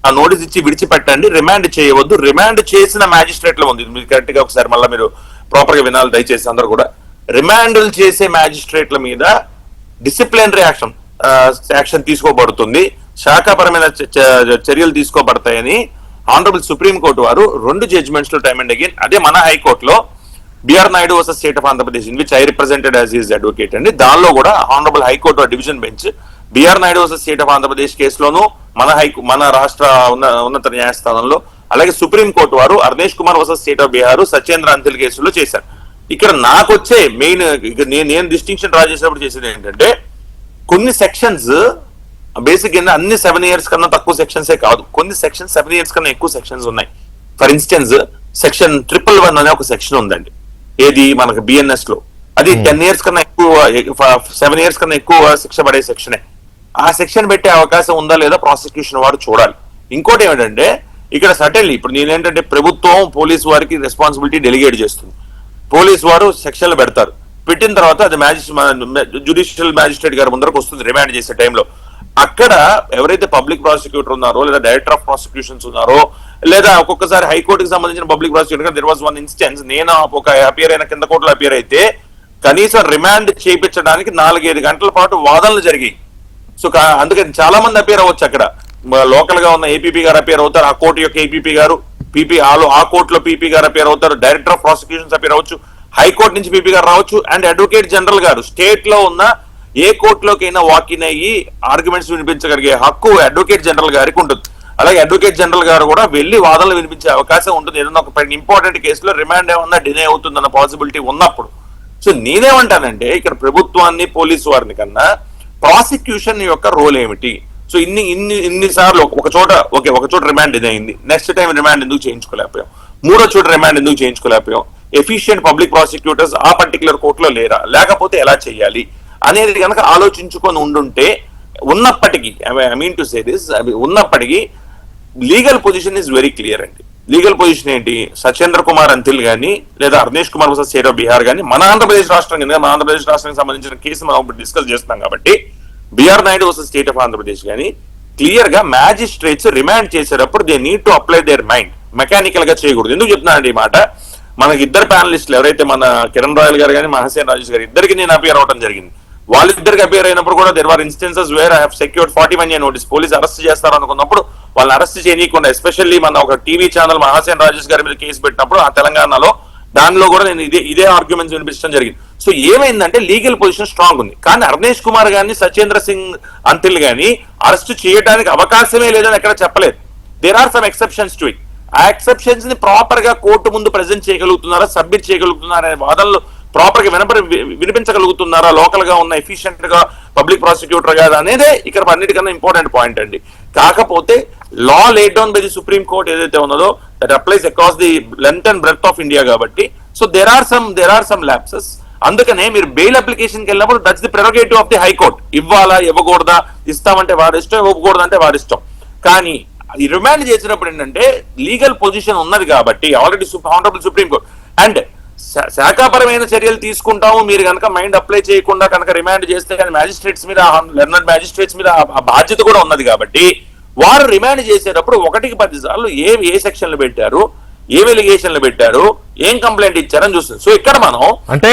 ఆ నోటీస్ ఇచ్చి విడిచిపెట్టండి, రిమాండ్ చేయవద్దు. రిమాండ్ చేసిన మ్యాజిస్ట్రేట్ లో ఉంది, మీరు కరెక్ట్ గా ఒకసారి మళ్ళీ మీరు ప్రాపర్ గా వినాలి దయచేసి అందరూ కూడా. రిమాండ్లు చేసే మ్యాజిస్ట్రేట్ల మీద డిసిప్లినరీ యాక్షన్ తీసుకోబడుతుంది, శాఖాపరమైన చర్యలు తీసుకోబడతాయని ఆనరబుల్ సుప్రీంకోర్టు వారు 2 జడ్జ్మెంట్స్ లో టైమ్ అండ్ అగైన్, అదే మన హైకోర్టులో BR Naidu versus state of Andhra Pradesh in which I represented as his advocate అండి. దానిలో కూడా honourable high court division bench BR Naidu versus state of Andhra Pradesh కేసులోను మన రాష్ట్ర ఉన్నత న్యాయస్థానంలో, అలాగే సుప్రీంకోర్టు వారు Arnesh Kumar versus state of Bihar Satyendra Antil కేసులో చేశారు. ఇక్కడ నాకు వచ్చే మెయిన్ నేను డిస్టింక్షన్ డ్రా చేసినప్పుడు చేసేది ఏంటంటే, కొన్ని సెక్షన్స్ బేసిక్ గా అన్ని 7 years కన్నా తక్కువ సెక్షన్సే కాదు, కొన్ని సెక్షన్స్ 7 years కన్నా ఎక్కువ సెక్షన్స్ ఉన్నాయి. ఫర్ ఇన్స్టెన్స్ సెక్షన్ 111 అనే ఒక సెక్షన్ ఉందండి, ఏది మనకు బిఎన్ఎస్ లో. అది 10 years కన్నా ఎక్కువ, 7 years కన్నా ఎక్కువ శిక్ష పడే సెక్షనే. ఆ సెక్షన్ పెట్టే అవకాశం ఉందా లేదా ప్రాసిక్యూషన్ వారు చూడాలి. ఇంకోటి ఏమిటంటే, ఇక్కడ సటన్లీ ఇప్పుడు నేనేంటంటే ప్రభుత్వం పోలీసు వారికి రెస్పాన్సిబిలిటీ డెలిగేట్ చేస్తుంది. పోలీసు వారు సెక్షన్లు పెడతారు, పెట్టిన తర్వాత అది జ్యుడిషియల్ మ్యాజిస్ట్రేట్ గారి ముందరకు వస్తుంది రిమాండ్ చేసే టైంలో. అక్కడ ఎవరైతే పబ్లిక్ ప్రాసిక్యూటర్ ఉన్నారో, లేదా డైరెక్టర్ ఆఫ్ ప్రాసిక్యూషన్స్ ఉన్నారో, లేదా ఒక్కొక్కసారి హైకోర్టుకి సంబంధించిన public prosecutor, there was one instance, నేను ఒక అపియర్ అయిన కింద కోర్టులో అపియర్ అయితే కనీసం రిమాండ్ చేయించడానికి 4-5 గంటల పాటు వాదనలు జరిగాయి. సో అందుకని చాలా మంది అపియర్ అవ్వచ్చు. అక్కడ లోకల్ గా ఉన్న ఏపీపీ గారు అపియర్ అవుతారు, ఆ కోర్టు యొక్క ఏపీపీ గారు, ఆ కోర్టులో పీపీ గారు అపియర్ అవుతారు, డైరెక్టర్ ఆఫ్ ప్రాసిక్యూషన్స్ అపియర్ అవ్వచ్చు, హైకోర్టు నుంచి పీపీ గారు రావచ్చు, అండ్ అడ్వకేట్ జనరల్ గారు స్టేట్ లో ఉన్న ఏ కోర్టులోకైనా వాకిన్ అయ్యి ఆర్గ్యుమెంట్స్ వినిపించగలిగే హక్కు అడ్వకేట్ జనరల్ గారికి ఉంటుంది. అలాగే అడ్వకేట్ జనరల్ గారు కూడా వెళ్లి వాదనలు వినిపించే అవకాశం ఉంటుంది, ఏదైనా ఒక ఇంపార్టెంట్ కేసులో రిమాండ్ ఏమన్నా డిలే అవుతుందన్న పాసిబిలిటీ ఉన్నప్పుడు. సో నేనేమంటానంటే, ఇక్కడ ప్రభుత్వాన్ని పోలీసు వారిని కన్నా ప్రాసిక్యూషన్ యొక్క రోల్ ఏమిటి? సో ఇన్నిసార్లు ఒక చోట రిమాండ్ ఇది అయింది, నెక్స్ట్ టైం రిమాండ్ ఎందుకు చేయించుకోలేకపోయాం, మూడో చోట రిమాండ్ ఎందుకు చేయించుకోలేకపోయాం, ఎఫిషియెంట్ పబ్లిక్ ప్రాసిక్యూటర్స్ ఆ పర్టికులర్ కోర్టులో లేరా, లేకపోతే ఎలా చేయాలి అనేది కనుక ఆలోచించుకొని ఉండుంటే, ఉన్నప్పటికీ I mean to say this, ఉన్నప్పటికీ legal position is very clear అండి. లీగల్ పొజిషన్ ఏంటి? సత్యేంద్ర కుమార్ అంతిల్ గానీ, లేదా Arnesh Kumar versus state of Bihar గానీ, మన ఆంధ్రప్రదేశ్ రాష్ట్రం కింద, మన ఆంధ్రప్రదేశ్ రాష్ట్రానికి సంబంధించిన కేసు మనం ఇప్పుడు డిస్కస్ చేస్తున్నాం కాబట్టి, BR Naidu versus state of Andhra Pradesh గానీ క్లియర్ గా మ్యాజిస్ట్రేట్స్ రిమాండ్ చేసేటప్పుడు they need to apply their mind, mechanical గా చేయకూడదు. ఎందుకు చెప్తున్నానండి ఈ మాట? మనకి ఇద్దరు ప్యానలిస్టులు ఎవరైతే మన కిరణ్ రాయల్ గారు కానీ మహసేన్ రాజేష్ గారు, ఇద్దరికి నేను అపియర్ అవడం జరిగింది. వాళ్ళిద్దరికి అపియర్ అయినప్పుడు కూడా there are instances where I have secured 41 notice. Police arrest చేస్తారు అనుకున్నప్పుడు వాళ్ళని అరెస్ట్ చేయనీయకుండా, ఎస్పెషల్లీ మన ఒక టీవీ ఛానల్ మహసేన్ రాజేష్ గారి మీద కేసు పెట్టినప్పుడు ఆ తెలంగాణలో, దానిలో కూడా నేను ఇదే ఆర్గ్యుమెంట్స్ వినిపించడం జరిగింది. సో ఏమైందంటే, లీగల్ పొజిషన్ స్ట్రాంగ్ ఉంది, కానీ అర్నేష్ కుమార్ గాని సత్యేంద్ర సింగ్ అంతిల్ గాని అరెస్ట్ చేయడానికి అవకాశమే లేదని ఎక్కడ చెప్పలేదు. There are some exceptions to it. ఆ ఎక్సెప్షన్స్ ని ప్రాపర్ గా కోర్టు ముందు ప్రెజెంట్ చేయగలుగుతున్నారా, సబ్మిట్ చేయగలుగుతున్నారా అనే వాదనలు ప్రాపర్ గా వినిపించగలుగుతున్నారా, లోకల్ గా ఉన్న ఎఫిషియెంట్ గా పబ్లిక్ ప్రాసిక్యూటర్ గా అనేదే ఇక్కడ అన్నిటికన్నా ఇంపార్టెంట్ పాయింట్ అండి. కాకపోతే law laid down by the Supreme Court ఏదైతే ఉన్నదో, that applies across the length and breadth of India కాబట్టి, so there are some lapses. అందుకనే మీరు బెయిల్ అప్లికేషన్ కి వెళ్ళినప్పుడు that's the prerogative of the high court. ఇవ్వాలా, ఇవ్వకూడదా, ఇస్తామంటే వారిష్టం, ఇవ్వకూడదంటే వారిష్టం. కానీ ఈ రిమాండ్ చేసినప్పుడు ఏంటంటే, లీగల్ పొజిషన్ ఉన్నది కాబట్టి already honourable Supreme Court and శాఖాపరమైన చర్యలు తీసుకుంటాము, మీరు కనుక మైండ్ అప్లై చేయకుండా కనుక రిమాండ్ చేస్తే కానీ మ్యాజిస్ట్రేట్స్ మీద, లెర్నర్డ్ మ్యాజిస్ట్రేట్స్ మీద ఆ బాధ్యత కూడా ఉన్నది కాబట్టి, వారు రిమాండ్ చేసేటప్పుడు 1కి 10 సార్లు ఏ సెక్షన్లు పెట్టారు, ఏ ఎలిగేషన్లు పెట్టారు, ఏం కంప్లైంట్ ఇచ్చారని చూస్తుంది. సో ఇక్కడ మనం అంటే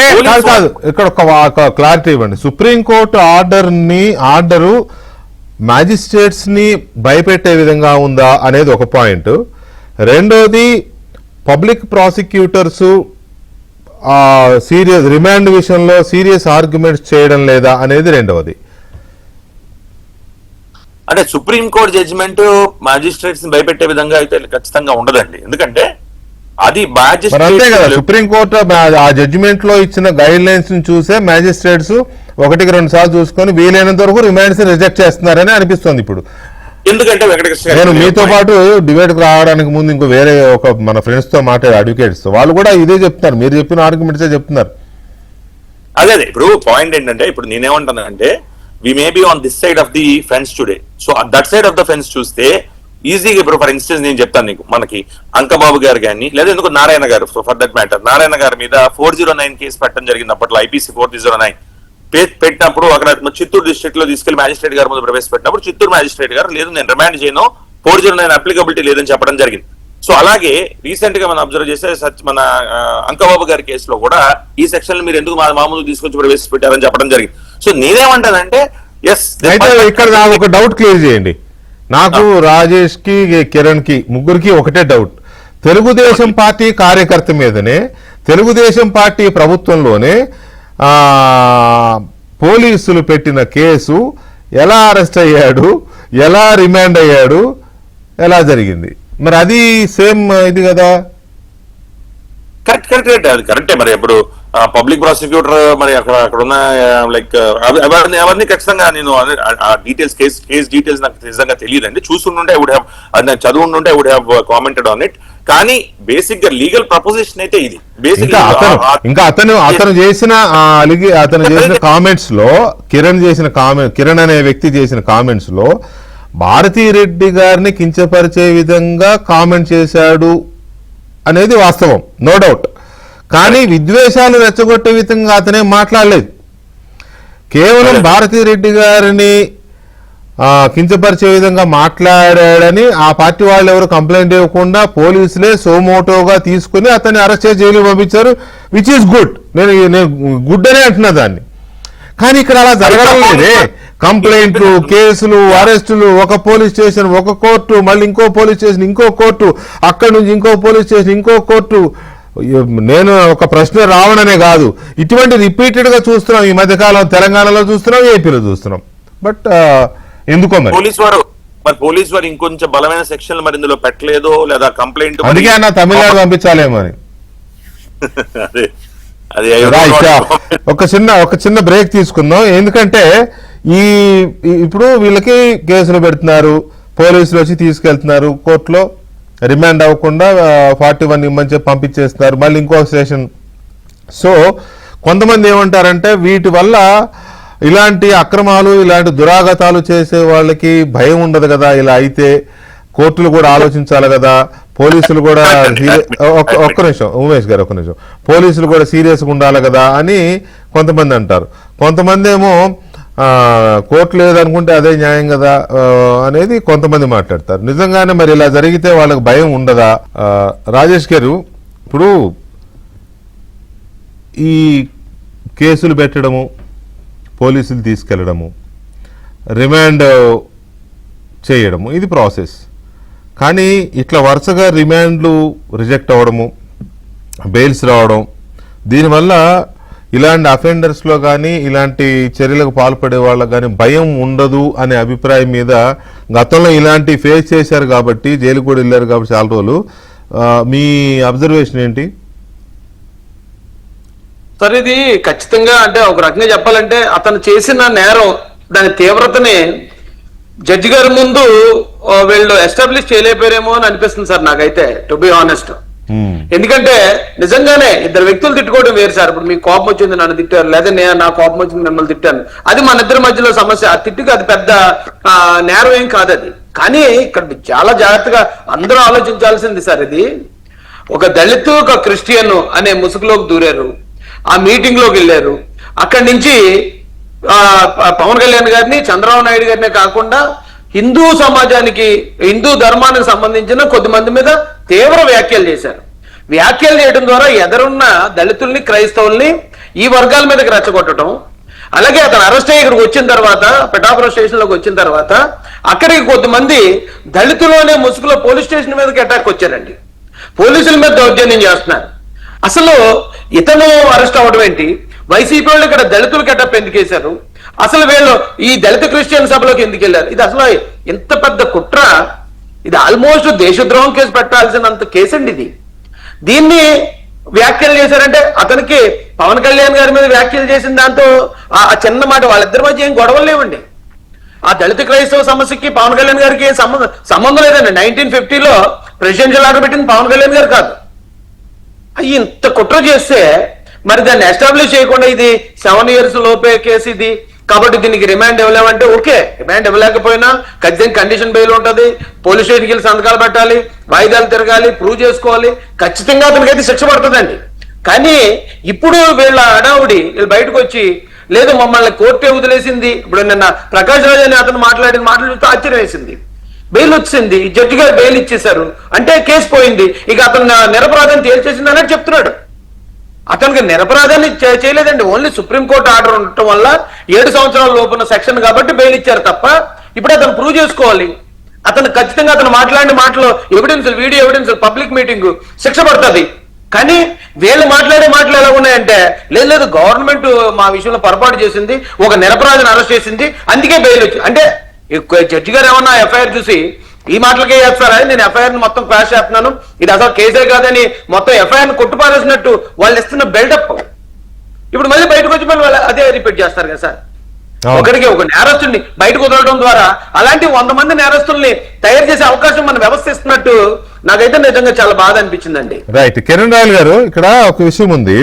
కాదు, ఇక్కడ ఒక క్లారిటీ ఇవ్వండి. సుప్రీంకోర్టు ఆర్డరు మ్యాజిస్ట్రేట్స్ ని భయపెట్టే విధంగా ఉందా అనేది ఒక పాయింట్. రెండోది, పబ్లిక్ ప్రాసిక్యూటర్స్ సీరియస్ రిమాండ్ విషయంలో సీరియస్ ఆర్గ్యుమెంట్స్ చేయడం లేదా అనేది రెండవది. అంటే సుప్రీంకోర్టు జడ్జిమెంట్ మ్యాజిస్ట్రేట్స్ ని భయపెట్టే విధంగా అయితే ఖచ్చితంగా ఉండదండి. ఎందుకంటే అది అంతే కదా, సుప్రీంకోర్టు ఆ జడ్జిమెంట్ లో ఇచ్చిన గైడ్ లైన్స్ ని చూసే మ్యాజిస్ట్రేట్స్ 1-2 సార్లు చూసుకొని వీలైనంత వరకు రిమాండ్స్ రిజెక్ట్ చేస్తున్నారని అనిపిస్తుంది ఇప్పుడు. ఎందుకంటే వెంకటకృష్ణ నేను మీతో పాటు డిబేట్ రావడానికి ముందు ఇంకో వేరే ఒక మన ఫ్రెండ్స్ తో మాట్లాడే అడ్వకేట్స్ వాళ్ళు కూడా ఇదే చెప్తున్నారు, మీరు చెప్పిన ఆర్గ్యుమెంట్సే చెప్తున్నారు. అదే ఇప్పుడు పాయింట్ ఏంటంటే, ఇప్పుడు నేనేమంటానంటే, we may be on this side of the fence today. So that side of the fence చూస్తే ఈజీగా, ఇప్పుడు ఫర్ ఇన్స్టెన్స్ నేను చెప్తాను నీకు, మనకి అంకబాబు గారు కానీ, లేదా ఎందుకు నారాయణ గారు, ఫర్ దట్ మ్యాటర్ నారాయణ గారి మీద 409 కేసు పెట్టడం జరిగింది అప్పట్లో, ఐపీసీ 409 పెట్టినప్పుడు అక్కడ చిత్తూరు డిస్ట్రిక్ట్ లో తీసుకెళ్లి మ్యాజిస్ట్రేట్ గారి ముందు ప్రవేశపెట్టినప్పుడు చిత్తూరు మ్యాజిస్ట్రేట్ గారు లేదు, నేను రిమాండ్ చేయను, 409 అప్లికబిలిటీ లేదని చెప్పడం జరిగింది. సో అలాగే రీసెంట్ గా మనం అబ్జర్వ్ చేస్తే మన అంకబాబు గారి కేసులో కూడా ఈ సెక్షన్ మీరు ఎందుకు మామూలు తీసుకొచ్చి ప్రవేశపెట్టారని చెప్పడం జరిగింది. సో నేనేమంటానంటే, ఎస్ ఇక్కడ నాకు ఒక డౌట్ క్లియర్ చేయండి. నాకు రాజేష్ కి కిరణ్ కి ముగ్గురికి ఒకటే డౌట్. తెలుగుదేశం పార్టీ కార్యకర్త మీదనే తెలుగుదేశం పార్టీ ప్రభుత్వంలోనే పోలీసులు పెట్టిన కేసు ఎలా అరెస్ట్ అయ్యాడు, ఎలా రిమాండ్ అయ్యాడు, ఎలా జరిగింది? మరి అది సేమ్ ఇది కదా. కరెక్ట్ అది కరెక్టే. మరి ఇప్పుడు పబ్లిక్ ప్రాసిక్యూటర్ మరి అక్కడ ఉన్న లైక్ అవన్నీ ఖచ్చితంగా నేను డీటెయిల్స్ కేస్ డీటెయిల్స్ నాకు నిజంగా తెలియదండి. చూసుంటే ఐ వుడ్ హ్యావ్, అది నాకు చదువుంటే I would have commented on it. కానీ బేసిక్ గా లీగల్ ప్రపోజిషన్ అయితే ఇది. ఇంకా అతను చేసిన కామెంట్స్ లో కిరణ్ అనే వ్యక్తి చేసిన కామెంట్స్ లో భారతీరెడ్డి గారిని కించపరిచే విధంగా కామెంట్ చేశాడు అనేది వాస్తవం, నో డౌట్. కానీ విద్వేషాలు రెచ్చగొట్టే విధంగా అతనే మాట్లాడలేదు. కేవలం భారతీరెడ్డి గారిని కించపరిచే విధంగా మాట్లాడాడని ఆ పార్టీ వాళ్ళు ఎవరు కంప్లైంట్ ఇవ్వకుండా పోలీసులే సోమోటోగా తీసుకుని అతన్ని అరెస్ట్ చేసి జైలు పంపించారు, విచ్ ఈస్ గుడ్. నేను గుడ్ అనే అంటున్నా దాన్ని. కానీ ఇక్కడ అలా జరగడం లేదే. కంప్లైంట్లు, కేసులు, అరెస్టులు, ఒక పోలీస్ స్టేషన్, ఒక కోర్టు, మళ్ళీ ఇంకో పోలీస్ స్టేషన్, ఇంకో కోర్టు, అక్కడి నుంచి ఇంకో పోలీస్ స్టేషన్, ఇంకో కోర్టు. నేను ఒక ప్రశ్న రావడనే కాదు, ఇటువంటి రిపీటెడ్ గా చూస్తున్నాం. ఈ మధ్యకాలం తెలంగాణలో చూస్తున్నాం, ఏపీలో చూస్తున్నాం. బట్ ఎందుకో మరి పోలీస్ వారు ఇంకొంచెం బలమైన సెక్షన్ మరి ఇందులో పెట్టలేదో లేదా కంప్లైంట్, అందుకే అన్న తమిళనాడు పంపించాలేమో అని. ఒక చిన్న బ్రేక్ తీసుకుందాం. ఎందుకంటే ఇప్పుడు వీళ్ళకి కేసులు పెడుతున్నారు, పోలీసులు వచ్చి తీసుకెళ్తున్నారు, కోర్టులో రిమాండ్ అవ్వకుండా 41 ఇమ్మని చెప్పి పంపించేస్తున్నారు, మళ్ళీ ఇంకో స్టేషన్. సో కొంతమంది ఏమంటారంటే వీటి వల్ల ఇలాంటి అక్రమాలు, ఇలాంటి దురాగతాలు చేసే వాళ్ళకి భయం ఉండదు కదా, ఇలా అయితే కోర్టులు కూడా ఆలోచించాలి కదా, పోలీసులు కూడా ఒక్క నిమిషం ఉమేష్ గారు, ఒక్క నిమిషం, పోలీసులు కూడా సీరియస్గా ఉండాలి కదా అని కొంతమంది అంటారు. కొంతమంది ఏమో కోర్టు లేదనుకుంటే అదే న్యాయం కదా అనేది కొంతమంది మాట్లాడతారు. నిజంగానే మరి ఇలా జరిగితే వాళ్ళకి భయం ఉండదా? రాజేష్ గారు, ఇప్పుడు ఈ కేసులు పెట్టడము, పోలీసులు తీసుకెళ్లడము, రిమాండ్ చేయడము, ఇది ప్రాసెస్. కానీ ఇట్లా వరుసగా రిమాండ్లు రిజెక్ట్ అవ్వడము, బెయిల్స్ రావడం, దీనివల్ల ఇలాంటి అఫెండర్స్లో కానీ ఇలాంటి చర్యలకు పాల్పడే వాళ్ళకు కానీ భయం ఉండదు అనే అభిప్రాయం మీద గతంలో ఇలాంటి ఫేస్ చేశారు కాబట్టి జైలుకు కూడా వెళ్ళారు కాబట్టి చాలా రోజులు. మీ అబ్జర్వేషన్ ఏంటి సార్? ఇది ఖచ్చితంగా అంటే ఒక రకంగా చెప్పాలంటే అతను చేసిన నేరం దాని తీవ్రతని జడ్జి గారి ముందు వీళ్ళు ఎస్టాబ్లిష్ చేయలేకపోయారేమో అని అనిపిస్తుంది సార్ నాకైతే, టు బి ఆనెస్ట్. ఎందుకంటే నిజంగానే ఇద్దరు వ్యక్తులు తిట్టుకోవడం వేరు సార్. ఇప్పుడు మీకు కోపం వచ్చింది నన్ను తిట్టారు, లేదా నేను నా కోపం వచ్చింది మిమ్మల్ని తిట్టాను, అది మన ఇద్దరి మధ్యలో సమస్య. ఆ తిట్టుకు అది పెద్ద నేరం ఏం కాదు అది. కానీ ఇక్కడ చాలా జాగ్రత్తగా అందరూ ఆలోచించాల్సింది సార్. ఇది ఒక దళితు, ఒక క్రిస్టియన్ అనే ముసుగులోకి దూరారు, ఆ మీటింగ్ లోకి వెళ్ళారు. అక్కడి నుంచి పవన్ కళ్యాణ్ గారిని, చంద్రబాబు నాయుడు గారినే కాకుండా హిందూ సమాజానికి, హిందూ ధర్మానికి సంబంధించిన కొద్దిమంది మీద తీవ్ర వ్యాఖ్యలు చేశారు. వ్యాఖ్యలు చేయడం ద్వారా ఎదురున్న దళితుల్ని, క్రైస్తవుల్ని ఈ వర్గాల మీదకి రెచ్చగొట్టడం. అలాగే అతను అరెస్ట్ అయ్యి ఇక్కడికి వచ్చిన తర్వాత, పిఠాపురం స్టేషన్ లోకి వచ్చిన తర్వాత అక్కడికి కొద్దిమంది దళితులోనే ముసుగులో పోలీస్ స్టేషన్ మీదకి అటాక్ వచ్చారండి. పోలీసుల మీద దౌర్జన్యం చేస్తున్నారు. అసలు ఇతను అరెస్ట్ అవ్వడం ఏంటి? వైసీపీ వాళ్ళు ఇక్కడ దళితులకు అటాక్ ఎందుకు వేశారు? అసలు వీళ్ళు ఈ దళిత క్రిస్టియన్ సభలోకి ఎందుకు వెళ్ళారు? ఇది అసలు ఎంత పెద్ద కుట్ర! ఇది ఆల్మోస్ట్ దేశద్రోహం కేసు పెట్టాల్సినంత కేసు అండి ఇది. దీన్ని వ్యాఖ్యలు చేశారంటే అతనికి పవన్ కళ్యాణ్ గారి మీద వ్యాఖ్యలు చేసిన దాంతో ఆ చిన్న మాట, వాళ్ళిద్దరి మధ్య ఏం గొడవలు లేవండి. ఆ దళిత క్రైస్తవ సమస్యకి పవన్ కళ్యాణ్ గారికి సంబంధం లేదండి. 1950లో ప్రెసిడెన్షియల్ ఆర్డర్ పెట్టింది పవన్ కళ్యాణ్ గారు కాదు. అవి ఇంత కుట్ర చేస్తే మరి దాన్ని ఎస్టాబ్లిష్ చేయకుండా ఇది 7 years లోపే కేసు ఇది కాబట్టి దీనికి రిమాండ్ ఇవ్వలేమంటే ఓకే, రిమాండ్ ఇవ్వలేకపోయినా ఖచ్చితంగా కండిషన్ బెయిల్ ఉంటుంది, పోలీస్ స్టేషన్కి వెళ్ళి సంతకాలు పెట్టాలి, వాయిదాలు తిరగాలి, ప్రూవ్ చేసుకోవాలి, ఖచ్చితంగా అతనికి అయితే శిక్ష పడుతుందండి. కానీ ఇప్పుడు వీళ్ళ అడావుడి, వీళ్ళు బయటకు వచ్చి లేదు మమ్మల్ని కోర్టే వదిలేసింది. ఇప్పుడు నిన్న ప్రకాష్ రాజ్ అని అతను మాట్లాడిన మాటలు చూస్తే ఆశ్చర్యం వేసింది. బెయిల్ వచ్చింది, జడ్జి గారు బెయిల్ ఇచ్చేశారు అంటే కేసు పోయింది, ఇక అతను నిరపరాధం తేల్చేసింది అన్నట్టు చెప్తున్నాడు. అతనికి నిరపరాధాన్ని చేయలేదండి, ఓన్లీ సుప్రీంకోర్టు ఆర్డర్ ఉండటం వల్ల 7 సంవత్సరాల లోపున్న సెక్షన్ కాబట్టి బెయిల్ ఇచ్చారు తప్ప ఇప్పుడు అతను ప్రూవ్ చేసుకోవాలి. అతను ఖచ్చితంగా అతను మాట్లాడిన మాటలో evidence, video evidence, public meeting శిక్ష పడుతుంది. కానీ వీళ్ళు మాట్లాడే మాటలు ఎలా ఉన్నాయంటే, లేదు గవర్నమెంట్ మా విషయంలో పొరపాటు చేసింది, ఒక నిరపరాధిని అరెస్ట్ చేసింది, అందుకే బెయిల్ వచ్చి. అంటే జడ్జి గారు ఏమన్నా ఎఫ్ఐఆర్ చూసి ఈ మాటలకే చేస్తారా, నేను ఎఫ్ఐఆర్ మొత్తం క్రాష్ చేస్తున్నాను, ఇది అసలు కేసే కాదని మొత్తం ఎఫ్ఐఆర్ కొట్టుపారేసినట్టు వాళ్ళు ఇస్తున్న బిల్డప్ ఇప్పుడు మళ్ళీ బయటకు వచ్చి మళ్ళీ అదే రిపీట్ చేస్తారు కదా సార్. ఒకరికి ఒక నేరస్తుడిని బయటకు వదలడం ద్వారా అలాంటి 100 మంది నేరస్తుల్ని తయారు చేసే అవకాశం మన వ్యవస్థ ఇస్తున్నట్టు నాకైతే నిజంగా చాలా బాధ అనిపించిందండి. రైట్. కిరణ్ రాయల్ గారు, ఇక్కడ ఒక విషయం ఉంది.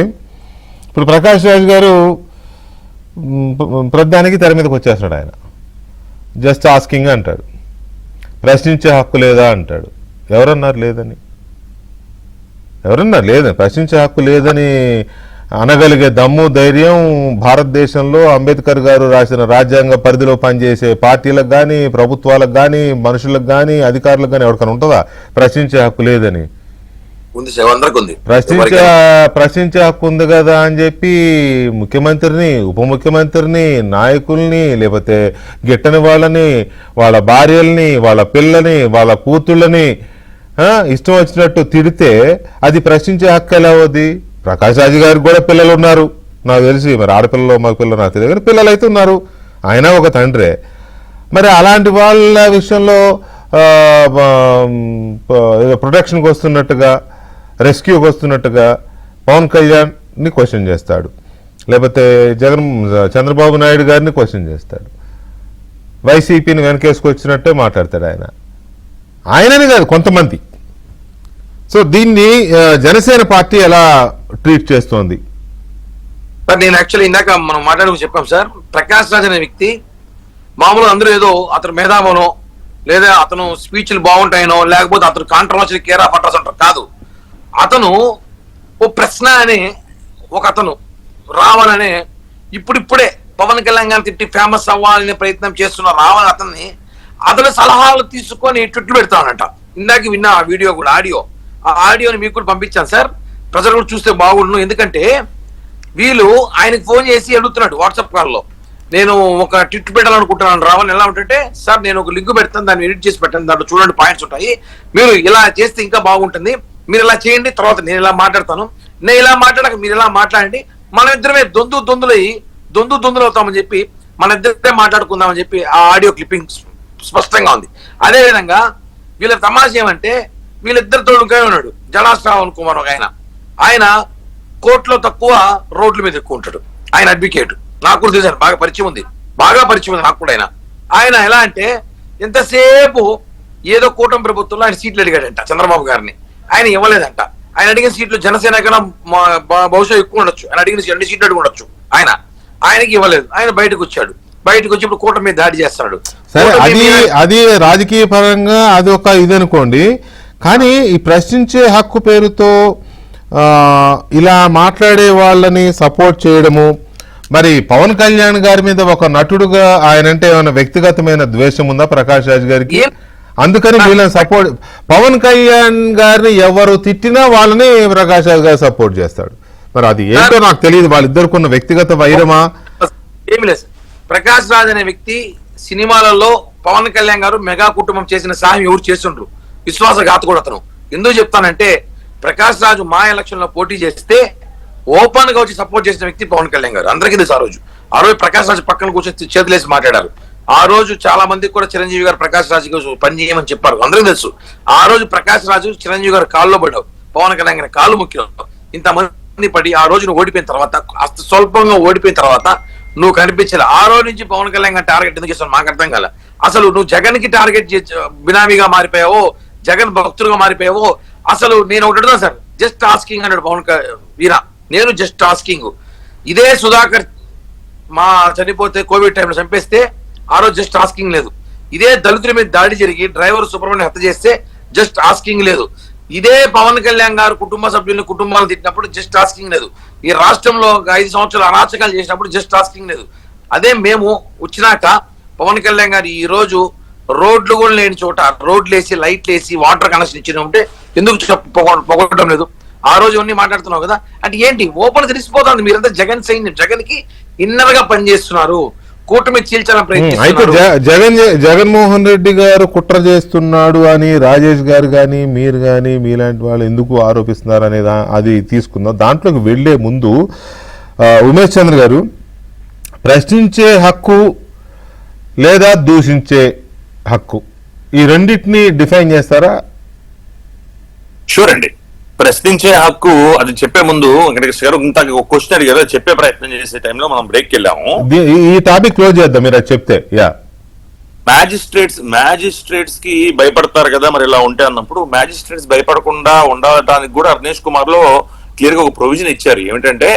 ఇప్పుడు ప్రకాష్ రాజ్ గారు ప్రధానికి తెర మీదకి వచ్చేస్తున్నాడు. ఆయన జస్ట్ ఆస్కింగ్ అంటాడు, ప్రశ్నించే హక్కు లేదా అంటాడు. ఎవరన్నారు లేదని? ఎవరన్నారు లేదని? ప్రశ్నించే హక్కు లేదని అనగలిగే దమ్ము, ధైర్యం భారతదేశంలో అంబేద్కర్ గారు రాసిన రాజ్యాంగ పరిధిలో పనిచేసే పార్టీలకు కానీ, ప్రభుత్వాలకు కానీ, మనుషులకు కానీ, అధికారులకు కానీ ఎవరికైనా ఉంటుందా ప్రశ్నించే హక్కు లేదని? ప్రశ్నించే హక్కు ఉంది కదా అని చెప్పి ముఖ్యమంత్రిని, ఉప ముఖ్యమంత్రిని, నాయకుల్ని, లేకపోతే గిట్టని వాళ్ళని, వాళ్ళ భార్యల్ని, వాళ్ళ పిల్లని, వాళ్ళ కూతుళ్ళని ఇష్టం వచ్చినట్టు తిడితే అది ప్రశ్నించే హక్కు ఎలా అవుద్ది? ప్రకాష్ రాజ్ గారికి కూడా పిల్లలు ఉన్నారు నాకు తెలిసి, మరి ఆడపిల్లలు మగ పిల్లలు నాకు తెలియదు, కానీ పిల్లలు అయితే ఉన్నారు. ఆయన ఒక తండ్రే. మరి అలాంటి వాళ్ళ విషయంలో ప్రొటెక్షన్కి వస్తున్నట్టుగా, రెస్క్యూకి వస్తున్నట్టుగా పవన్ కళ్యాణ్ని క్వశ్చన్ చేస్తాడు, లేకపోతే చంద్రబాబు నాయుడు గారిని క్వశ్చన్ చేస్తాడు, వైసీపీని వెనకేసుకొచ్చినట్టే మాట్లాడతాడు ఆయన. ఆయనని కాదు, కొంతమంది. సో దీన్ని జనసేన పార్టీ ఎలా ట్రీట్ చేస్తోంది? సార్ నేను యాక్చువల్లీ ఇందాక మనం మాట్లాడుకు చెప్పాం సార్, ప్రకాష్ రాజ్ అనే వ్యక్తి మామూలుగా అందరూ ఏదో అతను మేధావనో, లేదా అతను స్పీచ్లు బాగుంటాయనో, లేకపోతే అతను కాంట్రవర్షియల్ కేర్ ఆఫ్ అడ్రస్ అంటారు కాదు. అతను ఓ ప్రశ్న అనే ఒక అతను రావాలనే ఇప్పుడిప్పుడే పవన్ కళ్యాణ్ గారిని తిట్టి ఫేమస్ అవ్వాలనే ప్రయత్నం చేస్తున్న రావాలి అతన్ని అతని సలహాలు తీసుకొని ట్విట్లు పెడతానంట. ఇందాక విన్న ఆ వీడియో కూడా, ఆ ఆడియోని మీకు కూడా పంపించాను సార్, ప్రజలు కూడా చూస్తే బాగుండు. ఎందుకంటే వీళ్ళు ఆయనకు ఫోన్ చేసి అడుగుతున్నాడు వాట్సాప్ కాల్లో, నేను ఒక ట్విట్ పెట్టాలనుకుంటున్నాను రావాలి, ఎలా ఉంటుంటే సార్ నేను ఒక లింక్ పెడతాను, దాన్ని ఎడిట్ చేసి పెట్టండి, దాంట్లో చూడండి పాయింట్స్ ఉంటాయి, మీరు ఇలా చేస్తే ఇంకా బాగుంటుంది, మీరు ఇలా చేయండి, తర్వాత నేను ఇలా మాట్లాడతాను, నేను ఇలా మాట్లాడక మీరు ఇలా మాట్లాడండి, మన ఇద్దరమే దొందులు అవుతామని చెప్పి మన ఇద్దరే మాట్లాడుకుందామని చెప్పి ఆ ఆడియో క్లిప్పింగ్ స్పష్టంగా ఉంది. అదేవిధంగా వీళ్ళ తమాషా ఏమంటే వీళ్ళిద్దరు తోడుగా ఉన్నాడు జడా శ్రావణ్ కుమార్ ఒక ఆయన కోర్టులో తక్కువ, రోడ్ల మీద ఎక్కువ ఉంటాడు. ఆయన అడ్వకేట్, నాకు కూడా తెలుసు, బాగా పరిచయం ఉంది నాకు కూడా. ఆయన ఎలా అంటే ఎంతసేపు ఏదో కూటమి ప్రభుత్వంలో ఆయన సీట్లు అడిగాడంట చంద్రబాబు గారిని, ఆయన ఇవ్వలేదంట. ఆయన అడిగిన సీట్లు జనసేన కన్నా బహుశా ఎక్కువ ఉండొచ్చు, ఆయన అడిగిన 2 సీట్లు అడిగి ఉండొచ్చు, ఆయనకి ఇవ్వలేదు. ఆయన బయటకు వచ్చి ఇప్పుడు కూటమి మీద దాడి చేస్తున్నాడు. సరే, అది రాజకీయ పరంగా అది ఒక ఇది అనుకోండి, కానీ ఈ ప్రశ్నించే హక్కు పేరుతో ఇలా మాట్లాడే వాళ్ళని సపోర్ట్ చేయడము, మరి పవన్ కళ్యాణ్ గారి మీద ఒక నటుడుగా ఆయనంటే ఏమైనా వ్యక్తిగతమైన ద్వేషం ఉందా ప్రకాష్ రాజ్ గారికి? అందుకని వీళ్ళని సపోర్ట్, పవన్ కళ్యాణ్ గారిని ఎవరు తిట్టినా వాళ్ళని ప్రకాష్ రాజ్ గారు సపోర్ట్ చేస్తాడు. మరి అది ఏంటో నాకు తెలియదు, వాళ్ళిద్దరికి ఉన్న వ్యక్తిగత వైరమా? ఏమి లేదు. ప్రకాష్ రాజ్ అనే వ్యక్తి సినిమాలలో పవన్ కళ్యాణ్ గారు మెగా కుటుంబం చేసిన సాయం ఎవరు చేస్తుండ్రు, విశ్వాసఘాతకుడు అతను. ఎందుకు చెప్తానంటే ప్రకాష్ రాజు మా ఎలక్షన్ లో పోటీ చేస్తే ఓపెన్ గా వచ్చి సపోర్ట్ చేసిన వ్యక్తి పవన్ కళ్యాణ్ గారు. అందరికీ తెలుసు. ఆ రోజు ప్రకాష్ రాజు పక్కన కూర్చొని చేతులేసి మాట్లాడారు. ఆ రోజు చాలా మందికి కూడా చిరంజీవి గారు ప్రకాష్ రాజు గారు పని చేయమని చెప్పారు, అందరికీ తెలుసు. ఆ రోజు ప్రకాష్ రాజు చిరంజీవి గారు కాల్లో పడ్డావు, పవన్ కళ్యాణ్ గారి కాళ్ళు ముఖ్యం. ఇంతమంది పడి ఆ రోజు నువ్వు ఓడిపోయిన తర్వాత, స్వల్పంగా ఓడిపోయిన తర్వాత నువ్వు కనిపించాలి. ఆ రోజు నుంచి పవన్ కళ్యాణ్ గారు టార్గెట్ ఎందుకు చేస్తావు మాకు అర్థం కాల. అసలు నువ్వు జగన్ కి టార్గెట్ బినామీగా మారిపోయావో, జగన్ భక్తులుగా మారిపోయావో. అసలు నేను ఒకటి అడుగుతాను సార్, జస్ట్ ఆస్కింగ్ అన్నాడు పవన్ వీరా, నేను జస్ట్ ఆస్కింగ్. ఇదే సుధాకర్ మా చనిపోతే కోవిడ్ టైంలో చంపేస్తే ఆ రోజు జస్ట్ ఆస్కింగ్ లేదు. ఇదే దళితుల మీద దాడి జరిగి డ్రైవర్ సుబ్రహ్మణ్యం హత్య చేస్తే జస్ట్ ఆస్కింగ్ లేదు. ఇదే పవన్ కళ్యాణ్ గారు కుటుంబ సభ్యులను కుటుంబాలను తిట్టినప్పుడు జస్ట్ ఆస్కింగ్ లేదు. ఈ రాష్ట్రంలో 5 సంవత్సరాలు అరాచకాలు చేసినప్పుడు జస్ట్ ఆస్కింగ్ లేదు. అదే మేము వచ్చినాక పవన్ కళ్యాణ్ గారు ఈ రోజు రోడ్లు కూడా లేని చోట రోడ్లు వేసి, లైట్లు వేసి, వాటర్ కనెక్షన్ ఇచ్చిన ఉంటే ఎందుకు పొగడటం లేదు? ఆ రోజు అన్ని మాట్లాడుతున్నావు కదా. అంటే ఏంటి ఓపెన్ తెలిసిపోతుంది మీరంతా జగన్ సైన్యం, జగన్ కి ఇన్నర్ గా పనిచేస్తున్నారు. కూటమి చీల్చాలని అయితే ప్రయత్నిస్తున్నారు. జగన్మోహన్ రెడ్డి గారు కుట్ర చేస్తున్నాడు అని రాజేష్ గారు కానీ మీరు కానీ మీలాంటి వాళ్ళు ఎందుకు ఆరోపిస్తున్నారు అనేది అది తీసుకుందాం. దాంట్లోకి వెళ్లే ముందు ఉమేష్ చంద్ర గారు, ప్రశ్నించే హక్కు లేదా దూషించే హక్కు ఈ రెండింటిని డిఫైన్ చేస్తారా? షూర్ అండి. ప్రశ్నించే హక్కు అది చెప్పే ముందు ఇంత క్వశ్చన్ అడిగారు, చెప్పే ప్రయత్నం చేసే టైంలో మనం బ్రేక్ వెళ్ళాము. ఈ టాపిక్ క్లోజ్ చేద్దాం, మీరు అది చెప్తే. మ్యాజిస్ట్రేట్స్ కి భయపడతారు కదా మరి ఇలా ఉంటే అన్నప్పుడు, మ్యాజిస్ట్రేట్స్ భయపడకుండా ఉండటానికి కూడా అర్నేష్ కుమార్ లో క్లియర్ గా ఒక ప్రొవిజన్ ఇచ్చారు. ఏమిటంటే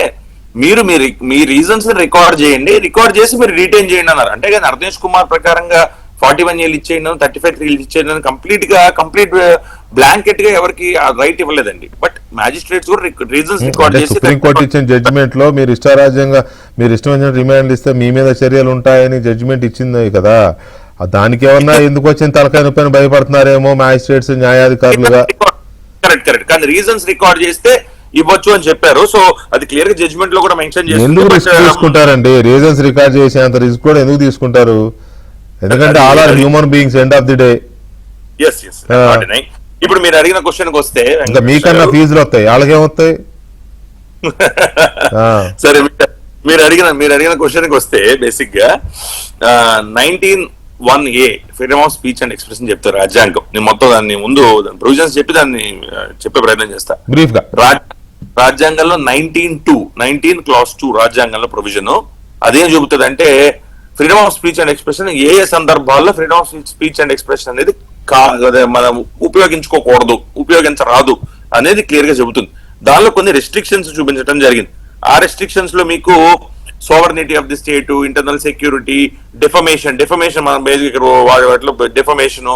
మీ రీజన్స్ రికార్డ్ చేయండి, రికార్డ్ చేసి మీరు రిటైన్ చేయండి అన్నారు. అంటే కానీ అర్నేష్ కుమార్ ప్రకారంగా 41 years ఇచ్చేయండి, 35 years ఇచ్చేయండి కంప్లీట్ బ్లాంకెట్ గా ఎవరికి ఆ రైట్ ఇవ్వలేదండి. బట్ మ్యాజిస్ట్రేట్స్ కూడా రీజన్స్ రికార్డ్ చేసి సుప్రీంకోర్టు ఇచ్చిన జడ్జిమెంట్ లో మీరు ఇష్టారాజ్యంగా మీరు ఇష్టం వచ్చిన రిమాండ్ ఇస్తే మీ మీద చర్యలు ఉంటాయని జడ్జిమెంట్ ఇచ్చింది కదా, దానికి ఏమన్నా ఎందుకు వచ్చిన తలకాయ నొప్పిని భయపడుతున్నారేమో మ్యాజిస్ట్రేట్స్ న్యాయాధికారులుగా. కరెక్ట్. కానీ రీజన్స్ రికార్డ్ చేస్తే ఇవ్వచ్చు అని చెప్పారు. సో అది క్లియర్ గా జడ్జిమెంట్ లో కూడా మెన్షన్ చేసి. ఎందుకు రిస్క్ తీసుకుంటారండి? రీజన్స్ రికార్డ్ చేసేంత రిస్క్ కూడా ఎందుకు తీసుకుంటారు? ఎందుకంటే all are human beings end of the day. ఇప్పుడు మీరు అడిగిన క్వశ్చన్ కి వస్తే ఇంకా మీకన్నా ఫీజులు వస్తాయి, వాళ్ళకేమొస్తాయి? సరే, మీరు అడిగిన క్వశ్చన్ కి వస్తే బేసిక్ గా 19(1)(a) freedom of speech and expression చెప్తారు రాజ్యాంగం. నేను మొత్తం దాన్ని ముందు ప్రొవిజన్స్ చెప్పి దాన్ని చెప్పే ప్రయత్నం చేస్తా బ్రీఫ్ గా. రాజ్యాంగంలో 19 clause 2 రాజ్యాంగంలో ప్రొవిజన్ అదేం చెబుతుంది అంటే, freedom of speech and expression ఏ సందర్భాల్లో freedom of speech and expression అనేది మనం ఉపయోగించరాదు అనేది క్లియర్ గా చెబుతుంది. దానిలో కొన్ని రెస్ట్రిక్షన్స్ చూపించడం జరిగింది. ఆ రెస్ట్రిక్షన్స్ లో మీకు sovereignty of the state, internal security, defamation మనం బేసిక్ వాటిలో డెఫమేషన్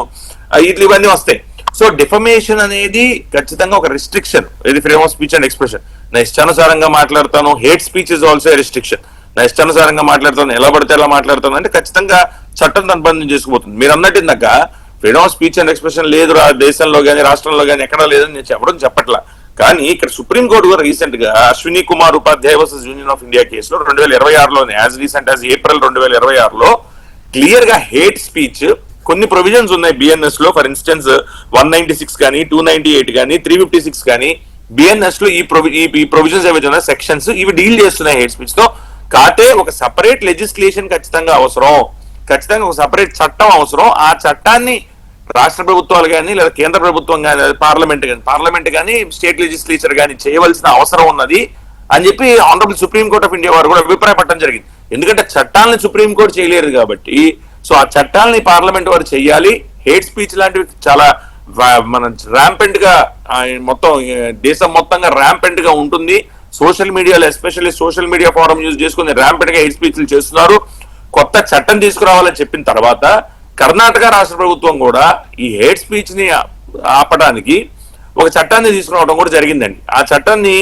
ఇవన్నీ వస్తాయి. సో డెఫమేషన్ అనేది ఖచ్చితంగా ఒక రెస్ట్రిక్షన్. ఇది freedom of speech and expression. నా ఇష్టానుసారంగా మాట్లాడతాను, hate speech is also restriction. నా ఇష్టానుసారంగా మాట్లాడతాను, ఎలా పడితే ఎలా మాట్లాడతాను అంటే ఖచ్చితంగా చట్టం దాని పని చేసుకుపోతుంది. మీరు అన్నట్టు ఇందాక freedom of speech and expression లేదు దేశంలో కానీ రాష్ట్రంలో కానీ ఎక్కడా లేదని నేను చెప్పట్లా. కానీ ఇక్కడ సుప్రీంకోర్టు కూడా రీసెంట్ గా అశ్విని కుమార్ ఉపాధ్యాయ వర్సెస్ యూనియన్ ఆఫ్ ఇండియా కేసులో 2026లోనే యాజ్ రీసెంట్ యాజ్ ఏప్రిల్ 2026లో క్లియర్ గా హేట్ స్పీచ్ కొన్ని ప్రొవిజన్స్ ఉన్నాయి బిఎన్ఎస్ లో. ఫర్ ఇన్స్టెన్స్ 196 కానీ 298 కానీ 356 కానీ బిఎన్ఎస్ లో ఈ ప్రొవిజన్స్ ఏవైతే సెక్షన్స్ ఇవి డీల్ చేస్తున్నాయి హేట్ స్పీచ్ తో. కాతే ఒక సపరేట్ లెజిస్లేషన్ ఖచ్చితంగా అవసరం, ఖచ్చితంగా ఒక సపరేట్ చట్టం అవసరం. ఆ చట్టాన్ని రాష్ట్ర ప్రభుత్వాలు కానీ లేదా కేంద్ర ప్రభుత్వం కానీ పార్లమెంట్ కానీ స్టేట్ లెజిస్లేచర్ కానీ చేయవలసిన అవసరం ఉన్నది అని చెప్పి ఆనరబుల్ సుప్రీంకోర్ట్ ఆఫ్ ఇండియా వారు కూడా అభిప్రాయపడటం జరిగింది. ఎందుకంటే చట్టాలను సుప్రీంకోర్టు చేయలేరు కాబట్టి, సో ఆ చట్టాలని పార్లమెంట్ వారు చేయాలి. హేట్ స్పీచ్ లాంటివి చాలా మన ర్యాంపెంట్ గా మొత్తం దేశం మొత్తంగా ర్యాంపెంట్ గా ఉంటుంది. సోషల్ మీడియాలో especially social media forum use చేసుకుని ర్యాంపెంట్ గా హేట్ స్పీచ్లు చేస్తున్నారు. కొత్త చట్టం తీసుకురావాలని చెప్పిన తర్వాత కర్ణాటక రాష్ట్ర ప్రభుత్వం కూడా ఈ హేట్ స్పీచ్ ని ఆపడానికి ఒక చట్టాన్ని తీసుకురావడం కూడా జరిగిందండి. ఆ చట్టాన్ని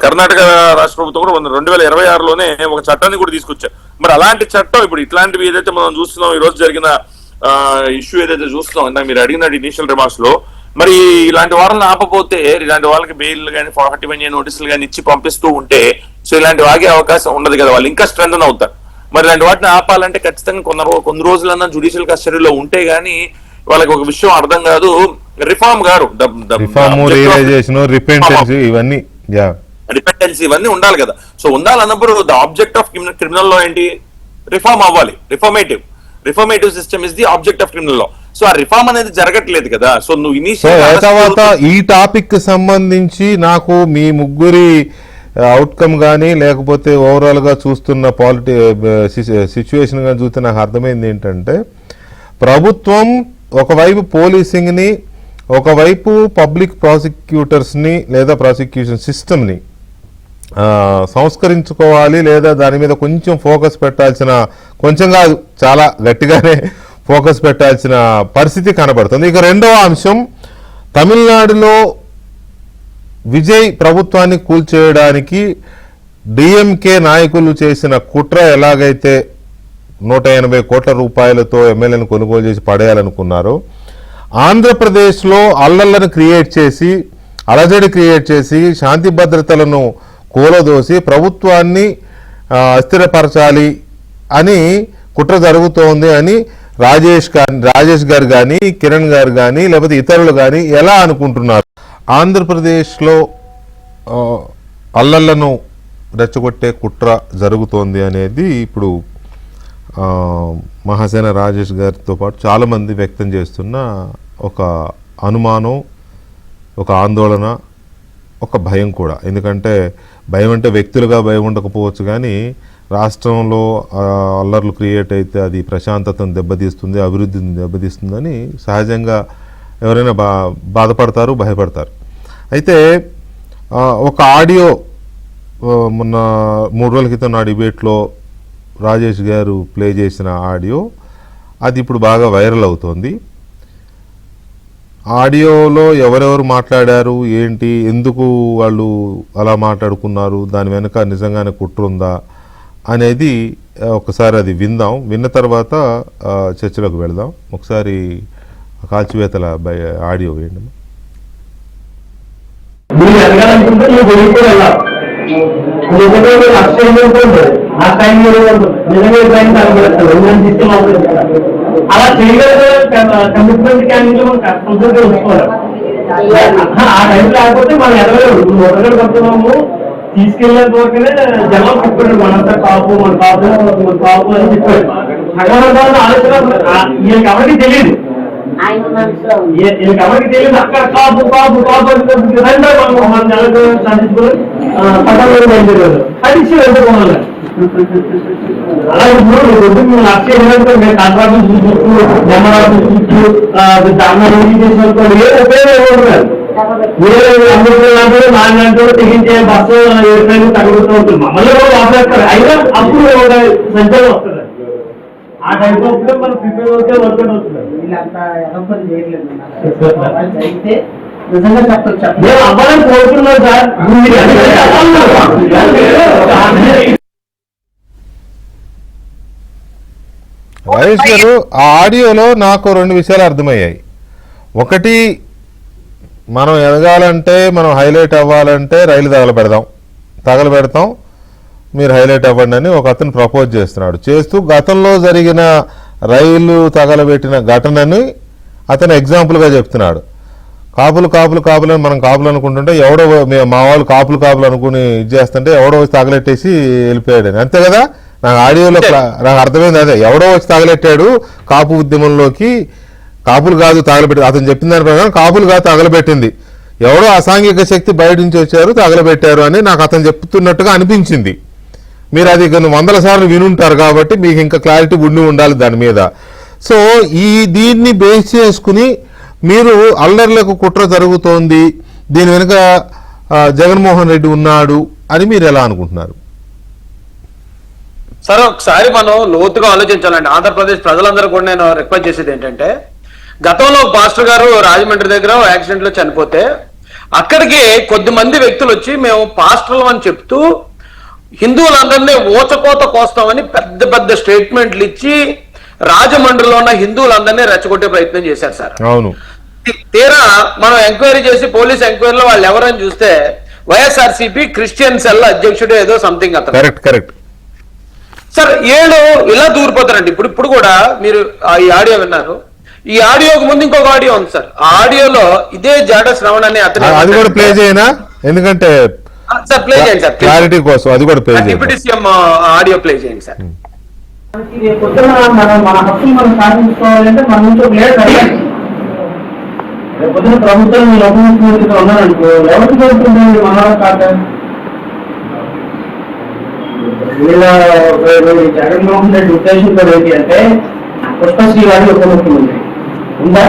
కర్ణాటక రాష్ట్ర ప్రభుత్వం కూడా 2026లోనే ఒక చట్టాన్ని కూడా తీసుకొచ్చారు. మరి అలాంటి చట్టం ఇప్పుడు ఇట్లాంటివి ఏదైతే మనం చూస్తున్నాం, ఈ రోజు జరిగిన ఇష్యూ ఏదైతే చూస్తున్నాం ఇందాక మీరు అడిగిన ఇనిషియల్ రిమార్క్స్ లో, మరి ఇలాంటి వాళ్ళని ఆపపోతే ఇలాంటి వాళ్ళకి బెయిల్ కానీ 41 నోటీసులు కానీ ఇచ్చి పంపిస్తూ ఉంటే సో ఇలాంటి వాగే అవకాశం ఉండదు కదా, వాళ్ళు ఇంకా స్ట్రెంథన్ అవుతారు. మరి ఇలాంటి వాటిని ఆపాలంటే ఖచ్చితంగా కొన్ని రోజులన్నా జ్యుడిషియల్ కస్టడీలో ఉంటే గానీ వాళ్ళకి ఒక విషయం అర్థం కాదు. రిఫార్మ్ గారు రిపెంటెన్సీ ఇవన్నీ ఉండాలి కదా. సో ఉండాలన్నప్పుడు the object of criminal law ఏంటి? రిఫార్మ్ అవ్వాలి. Reformative system is the object of criminal law. So ఆ రిఫార్మ్ అనేది జరగట్లేదు కదా. సో నువ్వు ఈ టాపిక్ సంబంధించి నాకు మీ ముగ్గురి అవుట్కమ్ కానీ లేకపోతే ఓవరాల్ గా చూస్తున్న సిచ్యువేషన్ కానీ చూస్తే నాకు అర్థమైంది ఏంటంటే, ప్రభుత్వం ఒకవైపు పోలీసింగ్ ని, ఒకవైపు పబ్లిక్ ప్రాసిక్యూటర్స్ ని లేదా ప్రాసిక్యూషన్ సిస్టమ్ ని సంస్కరించుకోవాలి, లేదా దాని మీద కొంచెం ఫోకస్ పెట్టాల్సిన, కొంచెం కాదు చాలా గట్టిగానే ఫోకస్ పెట్టాల్సిన పరిస్థితి కనబడుతుంది. ఇక రెండవ అంశం, తమిళనాడులో విజయ్ ప్రభుత్వాన్ని కూల్చేయడానికి డిఎంకే నాయకులు చేసిన కుట్ర ఎలాగైతే 180 కోట్ల రూపాయలతో ఎమ్మెల్యేలను కొనుగోలు చేసి పడేయాలనుకున్నారో, ఆంధ్రప్రదేశ్లో అల్లర్లను క్రియేట్ చేసి, అలజడి క్రియేట్ చేసి, శాంతి భద్రతలను కూలదోసి ప్రభుత్వాన్ని అస్థిరపరచాలి అని కుట్ర జరుగుతోంది అని రాజేష్ గారు కానీ, కిరణ్ గారు కానీ, లేకపోతే ఇతరులు కానీ ఎలా అనుకుంటున్నారు? ఆంధ్రప్రదేశ్లో అల్లర్లను రెచ్చగొట్టే కుట్ర జరుగుతోంది అనేది ఇప్పుడు మహాసేన రాజేష్ గారితో పాటు చాలామంది వ్యక్తం చేస్తున్న ఒక అనుమానం, ఒక ఆందోళన, ఒక భయం కూడా. ఎందుకంటే భయం అంటే వ్యక్తులుగా భయం ఉండకపోవచ్చు, కానీ రాష్ట్రంలో అల్లర్లు క్రియేట్ అయితే అది ప్రశాంతతను దెబ్బతీస్తుంది, అభివృద్ధిని దెబ్బతీస్తుందని సహజంగా ఎవరైనా బాధపడతారు, భయపడతారు. అయితే ఒక ఆడియో మొన్న 3 రోజుల క్రితం నా డిబేట్లో రాజేష్ గారు ప్లే చేసిన ఆడియో అది ఇప్పుడు బాగా వైరల్ అవుతోంది. ఆడియోలో ఎవరెవరు మాట్లాడారు, ఏంటి, ఎందుకు వాళ్ళు అలా మాట్లాడుకున్నారు, దాని వెనుక నిజంగానే కుట్ర ఉందా అనేది ఒకసారి అది విందాం. విన్న తర్వాత చర్చలోకి వెళదాం. ఒకసారి కాల్చివేతల ఆడియో వేయండి. మీరు ఎదగాలనుకుంటే నువ్వు వెళ్ళిపోయి వెళ్ళాలి. ఆ టైం నిజంగా టైం తగ్గలేదు. అలా చేయగలిగే కమిట్మెంట్ క్యాండిడేట్ మనం కంపల్సరీగా ఉంచుకోవాలి. ఆ టైం లేకపోతే మనం ఎదగలేదు. మొదలు పడుతున్నాము తీసుకెళ్ళేంత వరకునే జనం చెప్పాడు మనంతా కాపు, మన కాపు అని చెప్పాడు. భగవంతుడు ఆలోచన ఈయనకి ఎవరికి తెలియదు. ఎవరికి తెలియదు. అక్కడ కాపు కాపు కాపు అని మన నెలకు సాధించుకొని పట్టణంలో బయలుదేరారు. అది వెళ్ళిపోవాలి. అలా ఇప్పుడు లక్ష్య మేము కాంట్రాక్ట్ చూసుకుంటూ జమరాజు చూస్తూ దాన్ని చేసుకుంటారు. ఏ ఉపయోగం ఇవ్వరు. వేరే అందరూ నాలుగు తెగించే బస్సు ఎట్లయినా తగ్గుతూ ఉంటుంది. మమ్మల్ని కూడా ఆపేస్తారు. అయినా అప్పుడు సంచలనం వస్తుంది. ఆ టైంలో అప్పుడే మనం ప్రిపేర్ అవుతే వర్కౌట్ అవుతుంది. నిజంగా చెప్పచ్చు. నేను అవ్వాలని కోరుతున్నాను సార్. రాజేష్ గారు, ఆ ఆడియోలో నాకు 2 విషయాలు అర్థమయ్యాయి. ఒకటి, మనం ఎదగాలంటే, మనం హైలైట్ అవ్వాలంటే రైలు తగలబెడతాం, మీరు హైలైట్ అవ్వండి అని ఒక అతను ప్రపోజ్ చేస్తూ గతంలో జరిగిన రైలు తగలబెట్టిన ఘటనని అతను ఎగ్జాంపుల్గా చెప్తున్నాడు. కాపులు అని మనం కాపులు అనుకుంటుంటే ఎవడో మా వాళ్ళు కాపులు అనుకుని ఇది చేస్తుంటే ఎవడో వచ్చి తగలెట్టేసి వెళ్ళిపోయాడు. అంతే కదా? నాకు ఆడియోలో నాకు అర్థమైంది అదే. ఎవడో వచ్చి తగలెట్టాడు కాపు ఉద్యమంలోకి. కాపులు కాదు తగలబెట్టి, అతను చెప్పిన దాని ప్రకారం కాపులు కాదు తగలబెట్టింది, ఎవడో అసాంఘిక శక్తి బయట నుంచి వచ్చారు తగలబెట్టారు అని నాకు అతను చెప్తున్నట్టుగా అనిపించింది. మీరు అది కొన్ని 100 సార్లు వినుంటారు కాబట్టి మీకు ఇంకా క్లారిటీ ఉండాలి దాని మీద. సో దీన్ని బేస్ చేసుకుని మీరు అల్లర్లకు కుట్ర జరుగుతోంది, దీని వెనుక జగన్మోహన్ రెడ్డి ఉన్నాడు అని మీరు ఎలా అనుకుంటున్నారు? సరే, ఒకసారి మనం లోతుగా ఆలోచించాలండి. ఆంధ్రప్రదేశ్ ప్రజలందరూ కూడా నేను రిక్వెస్ట్ చేసేది ఏంటంటే, గతంలో పాస్టర్ గారు రాజమండ్రి దగ్గర యాక్సిడెంట్ లో చనిపోతే అక్కడికి కొద్దిమంది వ్యక్తులు వచ్చి మేము పాస్టర్లు అని చెప్తూ హిందువులందరినీ ఊచకోత కోస్తామని పెద్ద పెద్ద స్టేట్మెంట్లు ఇచ్చి రాజమండ్రిలో ఉన్న హిందువులందరినీ రెచ్చగొట్టే ప్రయత్నం చేశారు సార్. అవును. తీరా మనం ఎంక్వైరీ చేసి పోలీస్ ఎంక్వైరీలో వాళ్ళు ఎవరని చూస్తే వైఎస్ఆర్సీపీ క్రిస్టియన్ సెల్ అధ్యక్షుడు ఏదో సంథింగ్ అతను. కరెక్ట్ సార్, ఏడు ఇలా దూరిపోతారండి. ఇప్పుడు కూడా మీరు ఈ ఆడియో విన్నారు. ఈ ఆడియోకి ముందు ఇంకొక ఆడియో ఉంది సార్. ఆ ఆడియోలో ఇదే జాడ శ్రవణ్ అనే అతను, అది కూడా ప్లే చేయనా? ఎందుకంటే సార్ ప్లే చేయండి సార్, క్లారిటీ కోసం. అది కూడా ప్లే చేయండి. డిప్యూటీ సీఎం ఆడియో ప్లే చేయండి సార్. మన హక్కులు మనం సాధించుకోవాలంటే మన నుంచి ఒక లేట్ అడగాలి. రేపొద్దున ప్రభుత్వం మీరు ఉప ముఖ్యమంత్రిగా ఉన్నారనుకో, ఎవరికి జరుగుతుందండి మహారాష్ట్ర కాక వీళ్ళ జగన్మోహన్ రెడ్డి ఉద్దేశంతో ఏంటి అంటే, పుష్పశ్రీ గారి ఉప ముఖ్యమంత్రి ఉందా?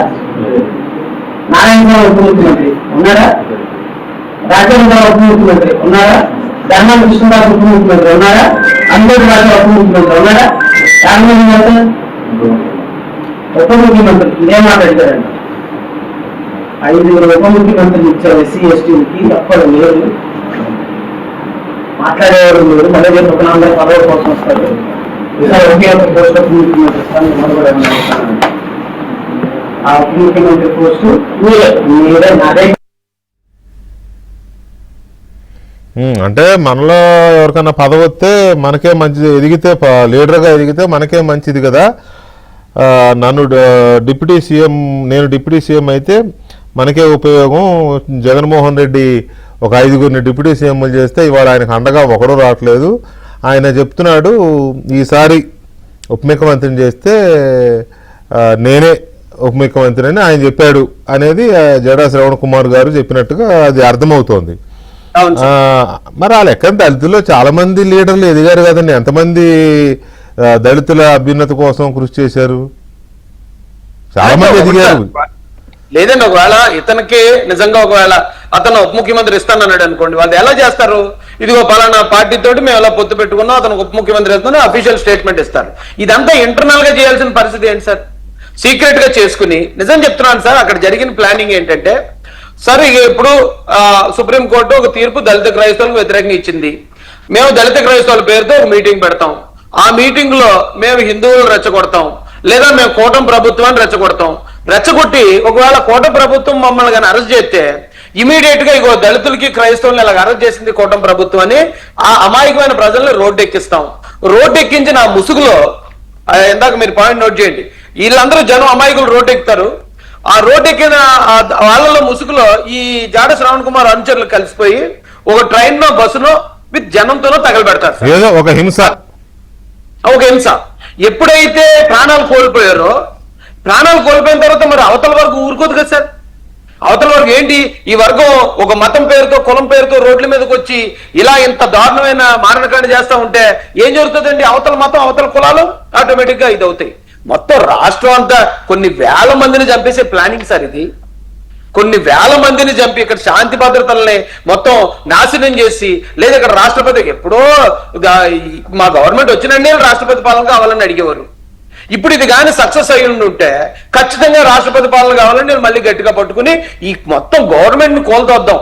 నారాయణ ఉప ముఖ్యమంత్రి ఉన్నారా? రాజేంద్ర ఉప ముఖ్యమంత్రి ఉన్నారా? ధర్మ కృష్ణదాస్ ఉప ముఖ్యమంత్రి ఉన్నారా? అంబేద్కర్ ఉప ముఖ్యమంత్రి ఉన్నారా? ఉప ముఖ్యమంత్రి ఇదే మాట్లాడతారండి. 5 ఉప ముఖ్యమంత్రులు ఇచ్చారు ఎస్సీ ఎస్టీలకి. తప్పదు లేదు, మాట్లాడేవారు మీరు. మళ్ళీ రేపు ఒక 4 పదవుల కోసం వస్తారు. ఈసారి ఒకే ఒక పోస్ట్ ఉప ముఖ్యమంత్రి ఇస్తాను. ఆ ఉప ముఖ్యమంత్రి పోస్టు మీరే నాదే. అంటే మనలో ఎవరికైనా పదవి వస్తే మనకే మంచిది, ఎదిగితే లీడర్గా ఎదిగితే మనకే మంచిది కదా. నన్ను డిప్యూటీ సీఎం, నేను డిప్యూటీ సీఎం అయితే మనకే ఉపయోగం. జగన్మోహన్ రెడ్డి ఒక 5గురిని డిప్యూటీ సీఎంలు చేస్తే ఇవాళ ఆయనకు అండగా ఒకడు రావట్లేదు. ఆయన చెప్తున్నాడు ఈసారి ఉప ముఖ్యమంత్రిని చేస్తే నేనే ఉప ముఖ్యమంత్రి అని ఆయన చెప్పాడు అనేది జడా శ్రవణ్ కుమార్ గారు చెప్పినట్టుగా అది అర్థమవుతోంది. మరి ఆ లెక్క దళితుల్లో చాలా మంది లీడర్లు ఎదిగారు కదండి. ఎంతమంది దళితుల అభ్యున్నతి కోసం కృషి చేశారు, చాలా మంది ఎదిగారు. లేదండి, ఒకవేళ ఇతనికి నిజంగా ఒకవేళ అతను ఉప ముఖ్యమంత్రి ఇస్తానన్నాడు అనుకోండి, వాళ్ళు ఎలా చేస్తారు? ఇదిగో పలానా పార్టీ తోటి మేము ఎలా పొత్తు పెట్టుకున్నాం, అతను ఉప ముఖ్యమంత్రి ఇస్తాను అఫీషియల్ స్టేట్మెంట్ ఇస్తారు. ఇదంతా ఇంటర్నల్ గా చేయాల్సిన పరిస్థితి ఏంటి సార్? సీక్రెట్ గా చేసుకుని, నిజం చెప్తున్నాను సార్, అక్కడ జరిగిన ప్లానింగ్ ఏంటంటే సార్, ఇక ఇప్పుడు సుప్రీంకోర్టు ఒక తీర్పు దళిత క్రైస్తవులకు వ్యతిరేకంగా ఇచ్చింది. మేము దళిత క్రైస్తవుల పేరుతో ఒక మీటింగ్ పెడతాం. ఆ మీటింగ్ లో మేము హిందువులను రెచ్చగొడతాం, లేదా మేము కూటమి ప్రభుత్వాన్ని రెచ్చగొడతాం. రెచ్చగొట్టి ఒకవేళ కూటమి ప్రభుత్వం మమ్మల్ని కానీ అరెస్ట్ చేస్తే ఇమీడియట్ గా ఇగో దళితులకి క్రైస్తవులను ఇలా అరెస్ట్ చేసింది కూటమి ప్రభుత్వం అని ఆ అమాయకమైన ప్రజల్ని రోడ్డు ఎక్కిస్తాం. రోడ్డు ఎక్కించిన ఆ ముసుగులో, ఇందాక మీరు పాయింట్ నోట్ చేయండి, వీళ్ళందరూ జనం అమాయకులు రోడ్డు ఎక్కుతారు. ఆ రోడ్డు ఎక్కిన వాళ్ళలో ముసుగులో ఈ జాడ శ్రవణ్ కుమార్ అనుచరులు కలిసిపోయి ఒక ట్రైన్ నో బస్సునో విత్ జనంతోనో తగలబెడతారు. ఏదో ఒక హింస. ఎప్పుడైతే ప్రాణాలు కోల్పోయారో, ప్రాణాలు కోల్పోయిన తర్వాత మరి అవతల వరకు ఊరుకోదు కదా సార్. అవతల వరకు ఏంటి, ఈ వర్గం ఒక మతం పేరుతో కులం పేరుతో రోడ్ల మీదకి వచ్చి ఇలా ఇంత దారుణమైన మారణకాండ చేస్తా ఉంటే ఏం జరుగుతుందండి? అవతల మతం అవతల కులాలు ఆటోమేటిక్ గా ఇది అవుతాయి. మొత్తం రాష్ట్రం అంతా కొన్ని వేల మందిని చంపేసే ప్లానింగ్ సార్ ఇది. కొన్ని వేల మందిని చంపి ఇక్కడ శాంతి భద్రతల్ని మొత్తం నాశనం చేసి, లేదా ఇక్కడ రాష్ట్రపతి ఎప్పుడో మా గవర్నమెంట్ వచ్చినండి రాష్ట్రపతి పాలన కావాలని అడిగేవారు. ఇప్పుడు ఇది కానీ సక్సెస్ అయ్యి ఉంటే ఖచ్చితంగా రాష్ట్రపతి పాలన కావాలని నేను మళ్ళీ గట్టిగా పట్టుకుని ఈ మొత్తం గవర్నమెంట్ ని కోల్తొద్దాం.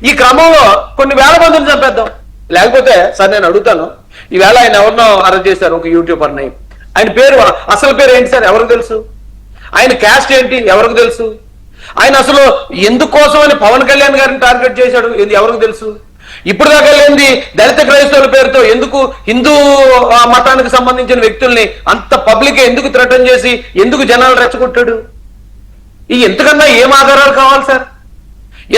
ఈ క్రమంలో కొన్ని వేల మందిని చంపేద్దాం. లేకపోతే సార్ నేను అడుగుతాను, ఈవేళ ఆయన ఎవరినో అరెస్ట్ చేశారు, ఒక యూట్యూబర్ని. ఆయన పేరు, అసలు పేరు ఏంటి సార్ ఎవరికి తెలుసు? ఆయన క్యాస్ట్ ఏంటి ఎవరికి తెలుసు? ఆయన అసలు ఎందుకోసం అని పవన్ కళ్యాణ్ గారిని టార్గెట్ చేశాడు ఎవరికి తెలుసు? ఇప్పుడు దాకా లేని దళిత క్రైస్తవుల పేరుతో ఎందుకు హిందూ మతానికి సంబంధించిన వ్యక్తుల్ని అంత పబ్లిక్ ఎందుకు థ్రెటన్ చేసి ఎందుకు జనాలు రెచ్చగొట్టాడు? ఈ ఎంతకన్నా ఏం ఆధారాలు కావాలి సార్?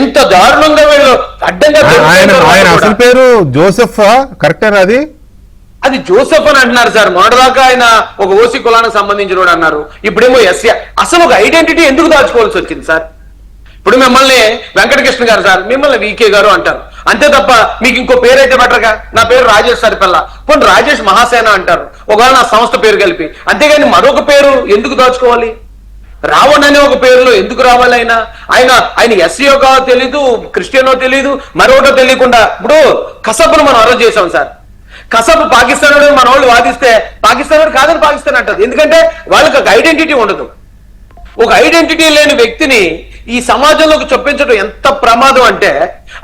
ఇంత దారుణంగా వీళ్ళు అడ్డంగా. ఆయన అసలు పేరు జోసెఫ్, కరెక్టేనా? అది జోసెఫ్ అని అంటున్నారు సార్. మొదటిదాకా ఆయన ఒక ఓసీ కులానికి సంబంధించిన అన్నారు, ఇప్పుడేమో ఎస్సీ. అసలు ఒక ఐడెంటిటీ ఎందుకు దాచుకోవాల్సి వచ్చింది సార్? ఇప్పుడు మిమ్మల్ని వెంకటకృష్ణ గారు సార్, మిమ్మల్ని వికే గారు అంటారు అంతే తప్ప మీకు ఇంకో పేరు అయితే బెటర్గా. నా పేరు రాజేష్ సరిపల్ల, కొన్ని రాజేష్ మహాసేన అంటారు ఒకవేళ నా సంస్థ పేరు కలిపి. అంతేగాని మరొక పేరు ఎందుకు దాచుకోవాలి? రావణ్ అనే ఒక పేరులో ఎందుకు రావాలి? ఆయన ఎస్సీయో కాదో తెలీదు, క్రిస్టియనో తెలీదు, మరొకటో తెలియకుండా. ఇప్పుడు కసబ్ను మనం అరెస్ట్ చేశాం సార్. కసబ్ పాకిస్తాన్ మన వాళ్ళు వాదిస్తే పాకిస్తాన్ కాదని పాకిస్తాన్ అంటారు. ఎందుకంటే వాళ్ళకి ఒక ఐడెంటిటీ ఉండదు. ఒక ఐడెంటిటీ లేని వ్యక్తిని ఈ సమాజంలోకి చొప్పించడం ఎంత ప్రమాదం అంటే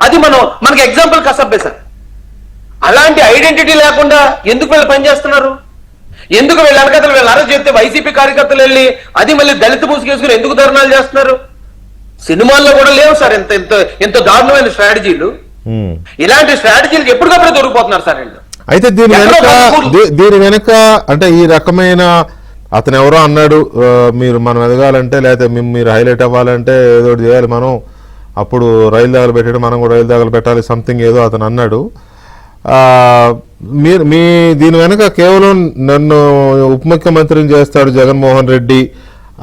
అది మనకి ఎగ్జాంపుల్ కసబ్బే సార్. అలాంటి ఐడెంటిటీ లేకుండా ఎందుకు వీళ్ళు పనిచేస్తున్నారు? ఎందుకు వీళ్ళ వెనకతలు వీళ్ళు అరెస్ట్ చేస్తే వైసీపీ కార్యకర్తలు వెళ్ళి అది మళ్ళీ దళిత మూసుకేసుకుని ఎందుకు ధర్నాలు చేస్తున్నారు? సినిమాల్లో కూడా లేవు సార్ ఎంత దారుణమైన స్ట్రాటజీలు. ఇలాంటి స్ట్రాటజీలకు ఎప్పటికప్పుడు దొరికిపోతున్నారు సార్ వీళ్ళు. అయితే దీని వెనుక అంటే ఈ రకమైన అతను ఎవరో అన్నాడు, మనం ఎదగాలంటే లేకపోతే మీరు హైలైట్ అవ్వాలంటే ఏదో చేయాలి మనం, అప్పుడు రైలు దాగలు పెట్టాడు, మనం కూడా రైలు దాగలు పెట్టాలి, సంథింగ్ ఏదో అతను అన్నాడు. దీని వెనుక కేవలం నన్ను ఉప ముఖ్యమంత్రిని చేస్తాడు జగన్మోహన్ రెడ్డి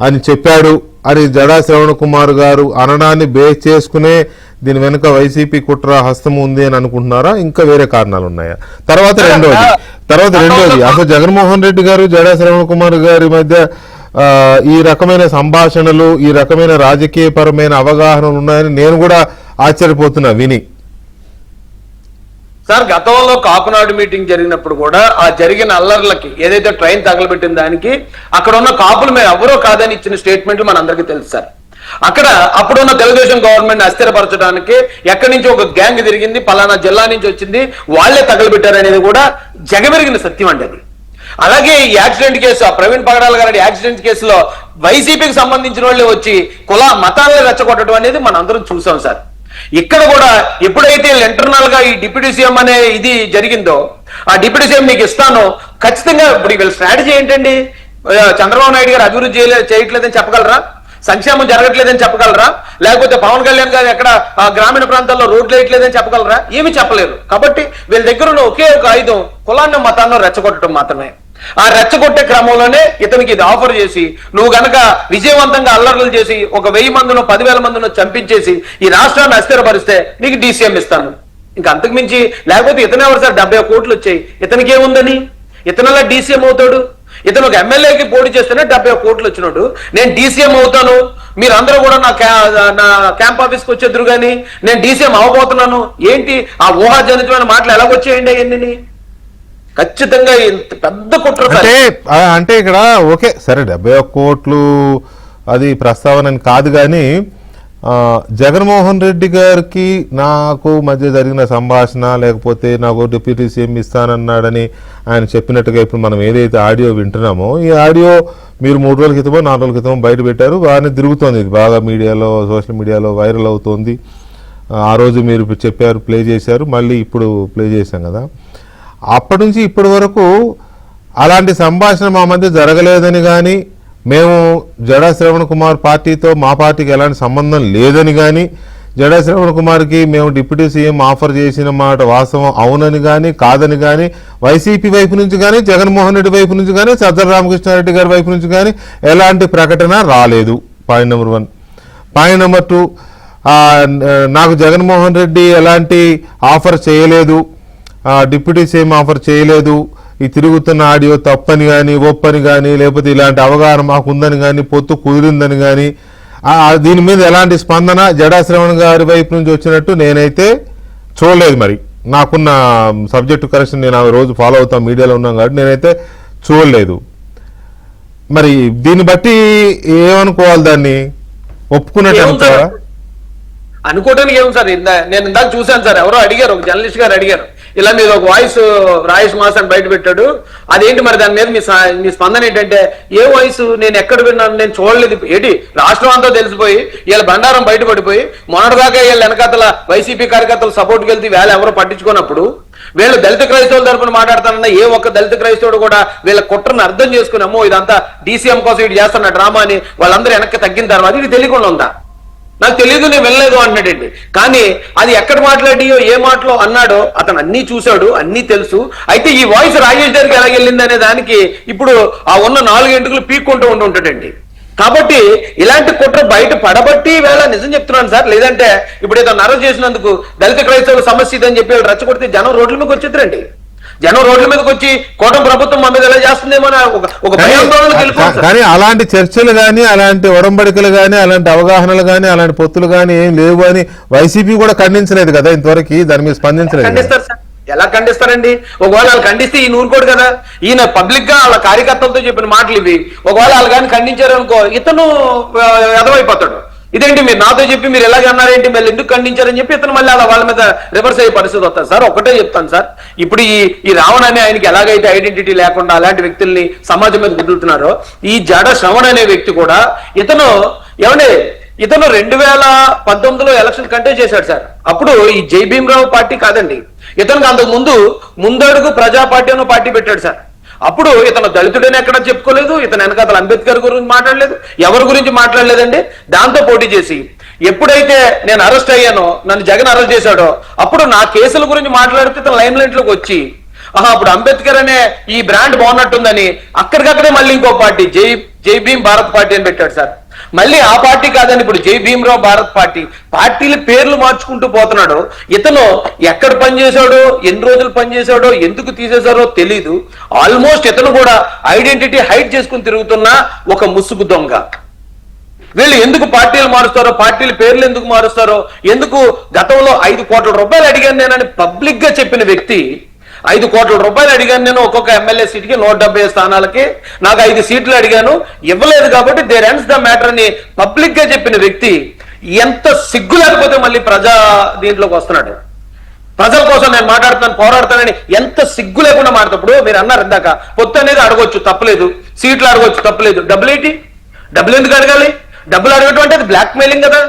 అని చెప్పాడు అని జడా శ్రవణ్ కుమార్ గారు అనడాన్ని బేస్ చేసుకునే దీని వెనుక వైసీపీ కుట్ర హస్తం ఉంది అని అనుకుంటున్నారా? ఇంకా వేరే కారణాలు ఉన్నాయా? తర్వాత రెండోది అసలు జగన్మోహన్ రెడ్డి గారు జడా శ్రవణ్ కుమార్ గారి మధ్య ఈ రకమైన సంభాషణలు, ఈ రకమైన రాజకీయపరమైన అవగాహనలు ఉన్నాయని నేను కూడా ఆశ్చర్యపోతున్నా విని. సార్ గతంలో కాపునాడు మీటింగ్ జరిగినప్పుడు కూడా ఆ జరిగిన అల్లర్లకి ఏదైతే ట్రైన్ తగలబెట్టిన దానికి అక్కడ ఉన్న కాపులు మేము ఎవరో కాదని ఇచ్చిన స్టేట్మెంట్లు మనందరికీ తెలుసు సార్. అక్కడ అప్పుడున్న తెలుగుదేశం గవర్నమెంట్ అస్థిరపరచడానికి ఎక్కడి నుంచి ఒక గ్యాంగ్ తిరిగింది, పలానా జిల్లా నుంచి వచ్చింది, వాళ్లే తగలబెట్టారు అనేది కూడా జగమెరిగిన సత్యం అండి అది. అలాగే ఈ యాక్సిడెంట్ కేసు, ఆ ప్రవీణ్ పగడాల గారి యాక్సిడెంట్ కేసులో వైసీపీకి సంబంధించిన వాళ్ళే వచ్చి కుల మతాలను రెచ్చగొట్టడం అనేది మనం అందరం చూసాం సార్. ఇక్కడ కూడా ఎప్పుడైతే ఇంటర్నల్ గా ఈ డిప్యూటీ సీఎం అనే ఇది జరిగిందో, ఆ డిప్యూటీ సీఎం మీకు ఇస్తాను ఖచ్చితంగా. ఇప్పుడు వీళ్ళ స్ట్రాటజీ ఏంటండి? చంద్రబాబు నాయుడు గారు అభివృద్ధి చేయట్లేదని చెప్పగలరా? సంక్షేమం జరగట్లేదని చెప్పగలరా? లేకపోతే పవన్ కళ్యాణ్ గారు ఎక్కడ గ్రామీణ ప్రాంతాల్లో రోడ్లు వేయట్లేదని చెప్పగలరా? ఏమి చెప్పలేరు. కాబట్టి వీళ్ళ దగ్గర ఉన్న ఒకే ఒక ఆయుధం కులాన్ని మతాన్ని రెచ్చగొట్టడం మాత్రమే. ఆ రెచ్చగొట్టే క్రమంలోనే ఇతనికి ఇది ఆఫర్ చేసి, నువ్వు గనక విజయవంతంగా అల్లర్లు చేసి 1000 మందినో 10,000 మందినో చంపించేసి ఈ రాష్ట్రాన్ని అస్థిరపరిస్తే నీకు DCM ఇస్తాను. ఇంకా అంతకు మించి లేకపోతే ఇతను ఎవరు సార్? 70 కోట్లు వచ్చాయి, ఇతనికి ఏముందని? ఇతనలా DCM అవుతాడు? ఇతను ఒక ఎమ్మెల్యేకి పోటీ చేస్తేనే 70 కోట్లు వచ్చినాడు. నేను DCM అవుతాను, మీరందరూ కూడా నా క్యాంప్ ఆఫీస్కి వచ్చేద్దరు కానీ నేను DCM అవ్వబోతున్నాను. ఏంటి ఆ ఊహాజనితమైన మాటలు ఎలాగొచ్చేయండి అవన్నీ? ఖచ్చితంగా ఇంత పెద్ద కుట్ర. అంటే ఇక్కడ ఓకే సరే 71 కోట్లు అది ప్రస్తావన కాదు కానీ జగన్మోహన్ రెడ్డి గారికి నాకు మధ్య జరిగిన సంభాషణ, లేకపోతే నాకు డిప్యూటీ సీఎం ఇస్తానన్నాడని ఆయన చెప్పినట్టుగా ఇప్పుడు మనం ఏదైతే ఆడియో వింటున్నామో, ఈ ఆడియో మీరు 3 రోజుల క్రితమో 4 రోజుల క్రితమో బయట పెట్టారు. బాగానే తిరుగుతోంది, ఇది బాగా మీడియాలో సోషల్ మీడియాలో వైరల్ అవుతోంది. ఆ రోజు మీరు చెప్పారు, ప్లే చేశారు, మళ్ళీ ఇప్పుడు ప్లే చేశాం కదా. అప్పటి నుంచి ఇప్పటి వరకు అలాంటి సంభాషణ మా మధ్య జరగలేదని కానీ, మేము జడా శ్రవణ్ కుమార్ పార్టీతో మా పార్టీకి ఎలాంటి సంబంధం లేదని కానీ, జడా శ్రవణ్ కుమార్కి మేము డిప్యూటీ సీఎం ఆఫర్ చేసిన మాట వాస్తవం అవునని కానీ కాదని కానీ, వైసీపీ వైపు నుంచి కానీ జగన్మోహన్ రెడ్డి వైపు నుంచి కానీ సజ్జల రామకృష్ణారెడ్డి గారి వైపు నుంచి కానీ ఎలాంటి ప్రకటన రాలేదు. Point number 1. పాయింట్ నెంబర్ 2, నాకు జగన్మోహన్ రెడ్డి ఎలాంటి ఆఫర్ చేయలేదు, డిప్యూటీ సీఎం ఆఫర్ చేయలేదు, ఈ తిరుగుతున్న ఆడియో తప్పని కానీ ఒప్పని కానీ, లేకపోతే ఇలాంటి అవగాహన మాకు ఉందని కానీ, పొత్తు కుదిరిందని కానీ, దీని మీద ఎలాంటి స్పందన జడా శ్రవణ్ గారి వైపు నుంచి వచ్చినట్టు నేనైతే చూడలేదు. మరి నాకున్న సబ్జెక్టు కరెక్షన్ నేను రోజు ఫాలో అవుతాం, మీడియాలో ఉన్నాం కాబట్టి నేనైతే చూడలేదు. మరి దీన్ని బట్టి ఏమనుకోవాలి? దాన్ని ఒప్పుకున్నట్టు అనుకోవాలా? అనుకోవడానికి ఏం సార్? నేను ఇందాక చూశాను సార్, ఎవరో అడిగారు, ఒక జర్నలిస్ట్ గారు అడిగారు, ఇలా మీరు ఒక వాయిస్ రాయేష్ మాస్ అని బయట పెట్టాడు, అదేంటి మరి దాని మీద మీ స్పందన ఏంటంటే, ఏ వాయిస్? నేను ఎక్కడ విన్నాను, నేను చూడలేదు. ఏంటి రాష్ట్రం అంతా తెలిసిపోయి వీళ్ళ బండారం బయటపడిపోయి మొన్నటిదాకా వీళ్ళ వెనకాతల వైసీపీ కార్యకర్తలు సపోర్ట్కి వెళ్తే వేళ ఎవరో పట్టించుకున్నప్పుడు, వీళ్ళు దళిత క్రైస్తవుల తరపున మాట్లాడతానన్న ఏ ఒక్క దళిత క్రైస్తవుడు కూడా వీళ్ళ కుట్రను అర్థం చేసుకున్నామో ఇదంతా DCM కోసం ఇటు చేస్తున్న డ్రామా అని వాళ్ళందరూ వెనక్కి తగ్గిన తర్వాత ఇది తెలియకుండా ఉందా? నాకు తెలియదు, నేను వెళ్ళలేదు అంటున్నాడండి. కానీ అది ఎక్కడ మాట్లాడియో ఏ మాటలో అన్నాడో అతను అన్ని చూశాడు, అన్ని తెలుసు. అయితే ఈ వాయిస్ రాజేష్ దగ్గరికి ఎలా వెళ్ళింది అనే దానికి ఇప్పుడు ఆ ఉన్న 4 గంటలు పీక్కుంటూ ఉంటాడండి. కాబట్టి ఇలాంటి కుట్ర బయట పడబట్టి వేళ నిజం చెప్తున్నాను సార్. లేదంటే ఇప్పుడు ఏదో అరెస్ట్ చేసినందుకు దళిత క్రైస్తవుల సమస్య ఇదని చెప్పి రెచ్చగొడితే జనం రోడ్ల మీదకి వచ్చేద్దరండి. జనం రోడ్ల మీదకి వచ్చి కూటమి ప్రభుత్వం మా మీద ఎలా చేస్తుందేమో ఒక భయాందోళనకు వెళ్ళిపోతుంది. కానీ అలాంటి చర్చలు కానీ, అలాంటి ఒడంబడికలు కానీ, అలాంటి అవగాహనలు కానీ, అలాంటి పొత్తులు కానీ ఏం లేవు అని వైసీపీ కూడా ఖండించలేదు కదా ఇంతవరకు, దాని మీద స్పందించలేదు. ఖండిస్తారు సార్, ఎలా ఖండిస్తారండి? ఒకవేళ వాళ్ళు ఖండిస్తే ఈయన ఊరుకోడు కదా. ఈయన పబ్లిక్ గా వాళ్ళ కార్యకర్తలతో చెప్పిన మాటలు ఇవి. ఒకవేళ వాళ్ళు కానీ ఖండించారు అనుకో, ఇతను ఎదవైపోతాడు. ఇదేంటి మీరు నాతో చెప్పి మీరు ఎలాగ అన్నారేంటి, మళ్ళీ ఎందుకు ఖండించారని చెప్పి ఇతను మళ్ళీ అలా వాళ్ళ మీద రివర్స్ అయ్యే పరిస్థితి వస్తుంది సార్. ఒకటే చెప్తాను సార్, ఇప్పుడు ఈ రావణ్ అనే ఆయనకి ఎలాగైతే ఐడెంటిటీ లేకుండా అలాంటి వ్యక్తుల్ని సమాజం మీద కుదురుతున్నారో, ఈ జడ శ్రవణ్ అనే వ్యక్తి కూడా ఇతను 2019లో ఎలక్షన్ కంటెస్ట్ చేశాడు సార్. అప్పుడు ఈ జై భీమరావు పార్టీ కాదండి, ఇతనికి అంతకు ముందడుగు ప్రజా పార్టీ అనే పార్టీ పెట్టాడు సార్. అప్పుడు ఇతను దళితుడని ఎక్కడ చెప్పుకోలేదు, ఇతను వెనకాతల అంబేద్కర్ గురించి మాట్లాడలేదు, ఎవరి గురించి మాట్లాడలేదండి. దాంతో పోటీ చేసి ఎప్పుడైతే నేను అరెస్ట్ అయ్యానో, నన్ను జగన్ అరెస్ట్ చేశాడో, అప్పుడు నా కేసుల గురించి మాట్లాడితే ఇతను లైమ్ లైట్ లోకి వచ్చి అప్పుడు అంబేద్కర్ అనే ఈ బ్రాండ్ బాగున్నట్టుందని అక్కడికక్కడే మళ్ళీ ఇంకో పార్టీ జై భీమ్ భారత్ పార్టీ అని పెట్టాడు సార్. మళ్ళీ ఆ పార్టీ కాదని ఇప్పుడు జై భీమరావు భారత్ పార్టీల పేర్లు మార్చుకుంటూ పోతున్నాడు. ఇతను ఎక్కడ పనిచేశాడో, ఎన్ని రోజులు పనిచేశాడో, ఎందుకు తీసేశారో తెలీదు. ఆల్మోస్ట్ ఇతను కూడా ఐడెంటిటీ హైడ్ చేసుకుని తిరుగుతున్న ఒక ముసుగు దొంగ. వీళ్ళు ఎందుకు పార్టీలు మారుస్తారో, పార్టీల పేర్లు ఎందుకు మారుస్తారో, ఎందుకు గతంలో 5 కోట్ల రూపాయలు అడిగాను నేనని పబ్లిక్ గా చెప్పిన వ్యక్తి, 5 కోట్ల రూపాయలు అడిగాను నేను ఒక్కొక్క ఎమ్మెల్యే సీట్కి 170 స్థానాలకి, నాకు 5 సీట్లు అడిగాను, ఇవ్వలేదు కాబట్టి దేర్ ఎండ్స్ ద మ్యాటర్ అని పబ్లిక్ గా చెప్పిన వ్యక్తి ఎంత సిగ్గు లేకపోతే మళ్ళీ ప్రజా దీంట్లోకి వస్తున్నాడు. ప్రజల కోసం నేను మాట్లాడుతాను, పోరాడతానని ఎంత సిగ్గు లేకుండా మాట్లాడప్పుడు మీరు అన్నారు ఇందాక, పొత్తు అనేది అడగొచ్చు తప్పలేదు, సీట్లు అడగొచ్చు తప్పలేదు, డబ్బులు ఏంటి? డబ్బులు ఎందుకు అడగాలి? డబ్బులు అడగటం అంటే అది బ్లాక్ మెయిలింగ్ కదా.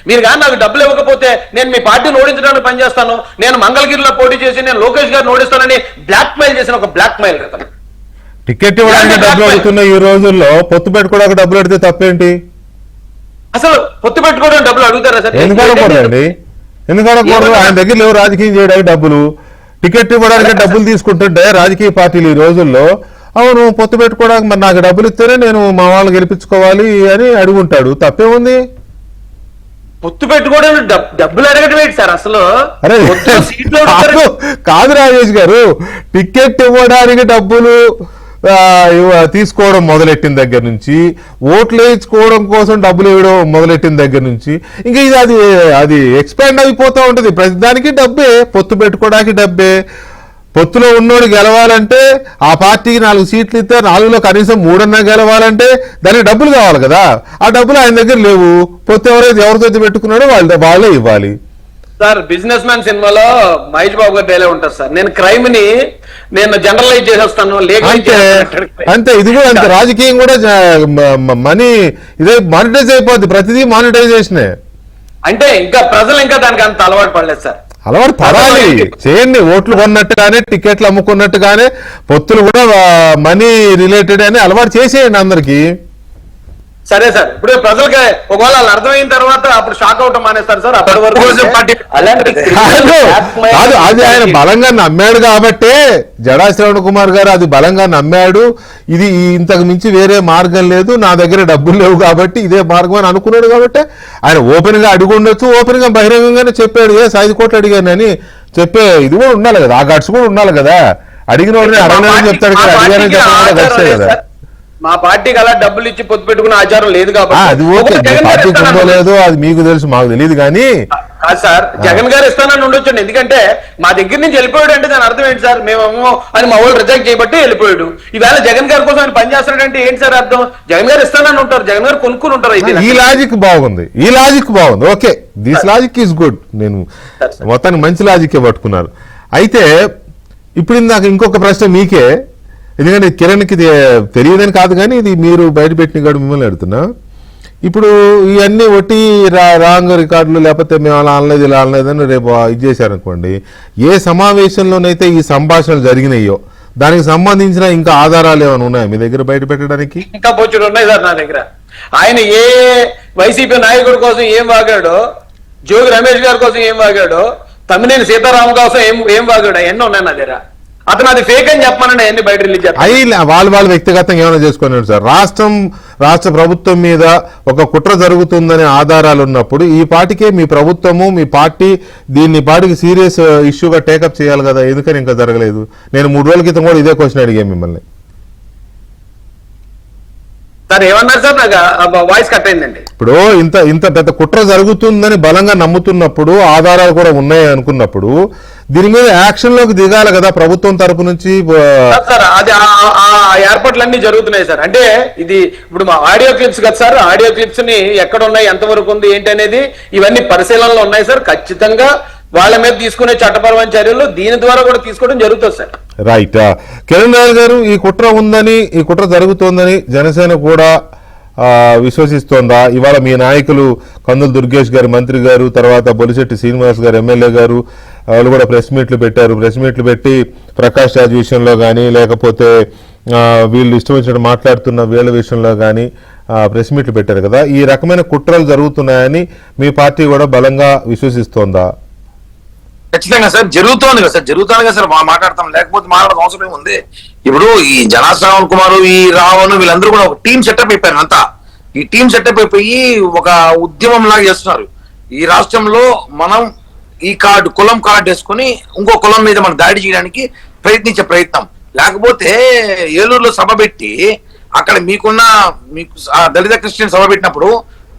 మీరు కానీ నాకు డబ్బులు ఇవ్వకపోతే నేను మీ పార్టీని ఓడించడానికి పనిచేస్తాను, నేను మంగళగిరిలో పోటీ చేసి నేను లోకేష్ గారిని ఓడిస్తానని బ్లాక్ మెయిల్ చేసిన ఒక బ్లాక్ మెయిల్ అతను. టికెట్ ఇవ్వడానికి డబ్బులు అడుగుతున్న ఈ రోజుల్లో పొత్తు పెట్టుకోవడానికి డబ్బులు అడిగితే తప్పేంటి? అసలు పొత్తు పెట్టుకోవడానికి డబ్బులు అడుగుతారా సార్? ఎందుకు అడగకూడదండి? ఎందుకు అడగకూడదు? ఆయన దగ్గర లేవు రాజకీయం చేయడానికి డబ్బులు. టికెట్ ఇవ్వడానికి డబ్బులు తీసుకుంటుంటే రాజకీయ పార్టీలు ఈ రోజుల్లో అవును పొత్తు పెట్టుకోవడానికి మరి నాకు డబ్బులు ఇస్తేనే నేను మా వాళ్ళు గెలిపించుకోవాలి అని అడుగుంటాడు. తప్పేముంది? పొత్తు పెట్టుకోవడానికి డబ్బులు అడగటం ఏంటి సార్ అసలు? అరే కాదు రాజేష్ గారు, టికెట్ ఇవ్వడానికి డబ్బులు తీసుకోవడం మొదలెట్టిన దగ్గర నుంచి, ఓట్లు వేయించుకోవడం కోసం డబ్బులు ఇవ్వడం మొదలెట్టిన దగ్గర నుంచి ఇంకా ఇది అది ఎక్స్పాండ్ అయిపోతూ ఉంటుంది. ప్రతిదానికి డబ్బే, పొత్తు పెట్టుకోవడానికి డబ్బే. పొత్తులో ఉన్నోడు గెలవాలంటే ఆ పార్టీకి 4 సీట్లు ఇస్తే 4లో కనీసం 3 గెలవాలంటే దానికి డబ్బులు కావాలి కదా. ఆ డబ్బులు ఆయన దగ్గర లేవు. పొత్తు ఎవరితో పెట్టుకున్నాడో వాళ్ళే ఇవ్వాలి. సార్ బిజినెస్ మ్యాన్ సినిమాలో మహేష్ బాబు గారి డైలాగ్ ఉంటుంది సార్, నేను క్రైమ్ ని నేను జనరలైజ్ చేసేస్తాను, అంతే. ఇది కూడా అంతే. రాజకీయం కూడా మనీ ఇదే మానిటైజ్ అయిపోద్ది. ప్రతిదీ మానిటైజేషనే. అంటే ఇంకా ప్రజలు ఇంకా దానికి అంత అలవాటు పడలేదు సార్. అలవాటు పడాలి, చేయండి. ఓట్లు కొన్నట్టుగానే టికెట్లు అమ్ముకున్నట్టుగానే పొత్తులు కూడా మనీ రిలేటెడ్ అని అలవాటు చేసేయండి అందరికి. సరే సార్, ఇప్పుడు ప్రజలకి ఒకవేళ వాళ్ళు అర్థమైన తర్వాత అప్పుడు షాక్ అవటం మానేస్తారు సార్. అప్పటి వరకు కాదు, అది ఆయన బలంగా నమ్మాడు కాబట్టే, జడా శ్రవణ్ కుమార్ గారు అది బలంగా నమ్మాడు. ఇది ఇంతకు మించి వేరే మార్గం లేదు, నా దగ్గర డబ్బులు లేవు కాబట్టి ఇదే మార్గం అని అనుకున్నాడు కాబట్టి ఆయన ఓపెన్ గా అడిగి ఉండొచ్చు. ఓపెన్ గా బహిరంగంగానే చెప్పాడు 5 కోట్లు అడిగానని చెప్పే ఇది కూడా ఉండాలి కదా, ఆ గట్స్ కూడా ఉండాలి కదా. అడిగిన వాడిని అడగలేదని చెప్తాడు కదా, అడిగానని చెప్పడం గట్సే కదా. మా పార్టీకి అలా డబ్బులు ఇచ్చి పొత్తు పెట్టుకునే ఆచారం లేదు కాబట్టి అది ఓకే, పార్టీకి ఉందో లేదో అది మీకు తెలుసు, మాకు తెలియదు. కానీ కాదు సార్, జగన్ గారు ఇస్తానని ఉండొచ్చండి. ఎందుకంటే మా దగ్గర నుంచి వెళ్ళిపోయాడు అంటే దాని అర్థం ఏంటి సార్? మేమేమో అని మా వాళ్ళు రిజెక్ట్ చేయబట్టి వెళ్ళిపోయాడు. ఈవేళ జగన్ గారి కోసం ఆయన పనిచేస్తాడంటే ఏంటి సార్ అర్థం? జగన్ గారు ఇస్తానని ఉంటారు, జగన్ గారు కొనుక్కుని ఉంటారు. ఈ లాజిక్ బాగుంది, ఈ లాజిక్ బాగుంది. Okay, this logic is good. నేను మొత్తానికి మంచి లాజిక్ పట్టుకున్నారు. అయితే ఇప్పుడు ఇందాక ఇంకొక ప్రశ్న మీకే, ఎందుకంటే కిరణ్కి తెలియదని కాదు కానీ ఇది మీరు బయటపెట్టిన కాదు మిమ్మల్ని అడుగుతున్నా. ఇప్పుడు ఇవన్నీ ఒట్టి రాంగ్ రికార్డులు లేకపోతే మేము అలా అనలేదు ఇలా అనలేదని రేపు ఇది చేశారనుకోండి, ఏ సమావేశంలోనైతే ఈ సంభాషణలు జరిగినాయో దానికి సంబంధించిన ఇంకా ఆధారాలు ఏమైనా ఉన్నాయా మీ దగ్గర బయట పెట్టడానికి? ఇంకా బొచ్చుడు ఉన్నాయి సార్ నా దగ్గర. ఆయన ఏ వైసీపీ నాయకుడి కోసం ఏం వాగాడో, జోగి రమేష్ గారి కోసం ఏం వాగాడో, తమ్మినేని సీతారాం కోసం ఏం వాగాడో అవన్నీ ఉన్నాయి నా దగ్గర. అతను అది ఫేక్ అని చెప్పమని అన్ని బయట రిలీజ్ చేస్తారు. వాళ్ళు వ్యక్తిగతంగా ఏమైనా చేసుకున్నాడు సార్. రాష్ట్ర ప్రభుత్వం మీద ఒక కుట్ర జరుగుతుందనే ఆధారాలు ఉన్నప్పుడు ఈ పార్టీకే మీ ప్రభుత్వము మీ పార్టీ దీన్ని పార్టీకి సీరియస్ ఇష్యూగా టేకప్ చేయాలి కదా, ఎందుకని ఇంకా జరగలేదు? నేను 3 రోజుల క్రితం కూడా ఇదే క్వశ్చన్ అడిగాను మిమ్మల్ని. సార్ ఏమన్నారు సార్? నాకు వాయిస్ కట్ అయిందండి. ఇప్పుడు ఇంత పెద్ద కుట్ర జరుగుతుందని బలంగా నమ్ముతున్నప్పుడు, ఆధారాలు కూడా ఉన్నాయి అనుకున్నప్పుడు దీని మీద యాక్షన్ లోకి దిగాలి కదా ప్రభుత్వం తరపు నుంచి. సార్ అది ఆ ఏర్పాట్లన్నీ జరుగుతున్నాయి సార్. అంటే ఇది ఇప్పుడు మా ఆడియో క్లిప్స్ కదా సార్, ఆడియో క్లిప్స్ ని ఎక్కడ ఉన్నాయి, ఎంతవరకు ఉంది ఏంటి అనేది ఇవన్నీ పరిశీలనలో ఉన్నాయి సార్. ఖచ్చితంగా వాళ్ళ మీద తీసుకునే చట్టపరమైన చర్యలు దీని ద్వారా కూడా తీసుకోవడం జరుగుతుంది సార్. రైట్. కిరణ్ రాజు గారు, ఈ కుట్ర ఉందని, ఈ కుట్ర జరుగుతోందని జనసేన కూడా విశ్వసిస్తోందా? ఇవాళ మీ నాయకులు కందుల దుర్గేష్ గారు మంత్రి గారు, తర్వాత బొలిశెట్టి శ్రీనివాస్ గారు ఎమ్మెల్యే గారు వాళ్ళు కూడా ప్రెస్ మీట్లు పెట్టారు. ప్రెస్ మీట్లు పెట్టి ప్రకాష్ రాజ్ విషయంలో కానీ లేకపోతే వీళ్ళు ఇష్టం వచ్చినట్టు మాట్లాడుతున్న వీళ్ళ విషయంలో కానీ ప్రెస్ మీట్లు పెట్టారు కదా. ఈ రకమైన కుట్రలు జరుగుతున్నాయని మీ పార్టీ కూడా బలంగా విశ్వసిస్తోందా? ఖచ్చితంగా సార్ జరుగుతోంది కదా సార్, జరుగుతుంది కదా సార్. మాట్లాడతాం, లేకపోతే మాట్లాడడం అవసరం ఏముంది? ఇప్పుడు ఈ జడా శ్రవణ్ కుమార్, ఈ రావణ్ వీళ్ళందరూ కూడా ఒక టీం సెటప్ అయిపోయారు. అంతా ఈ టీం సెటప్ అయిపోయి ఒక ఉద్యమం లాగా చేస్తున్నారు. ఈ రాష్ట్రంలో మనం ఈ కులం కార్డు వేసుకుని ఇంకో కులం మీద మనం దాడి చేయడానికి ప్రయత్నించే ప్రయత్నం. లేకపోతే ఏలూరులో సభ పెట్టి అక్కడ మీకు దళిత క్రిస్టియన్ సభ పెట్టినప్పుడు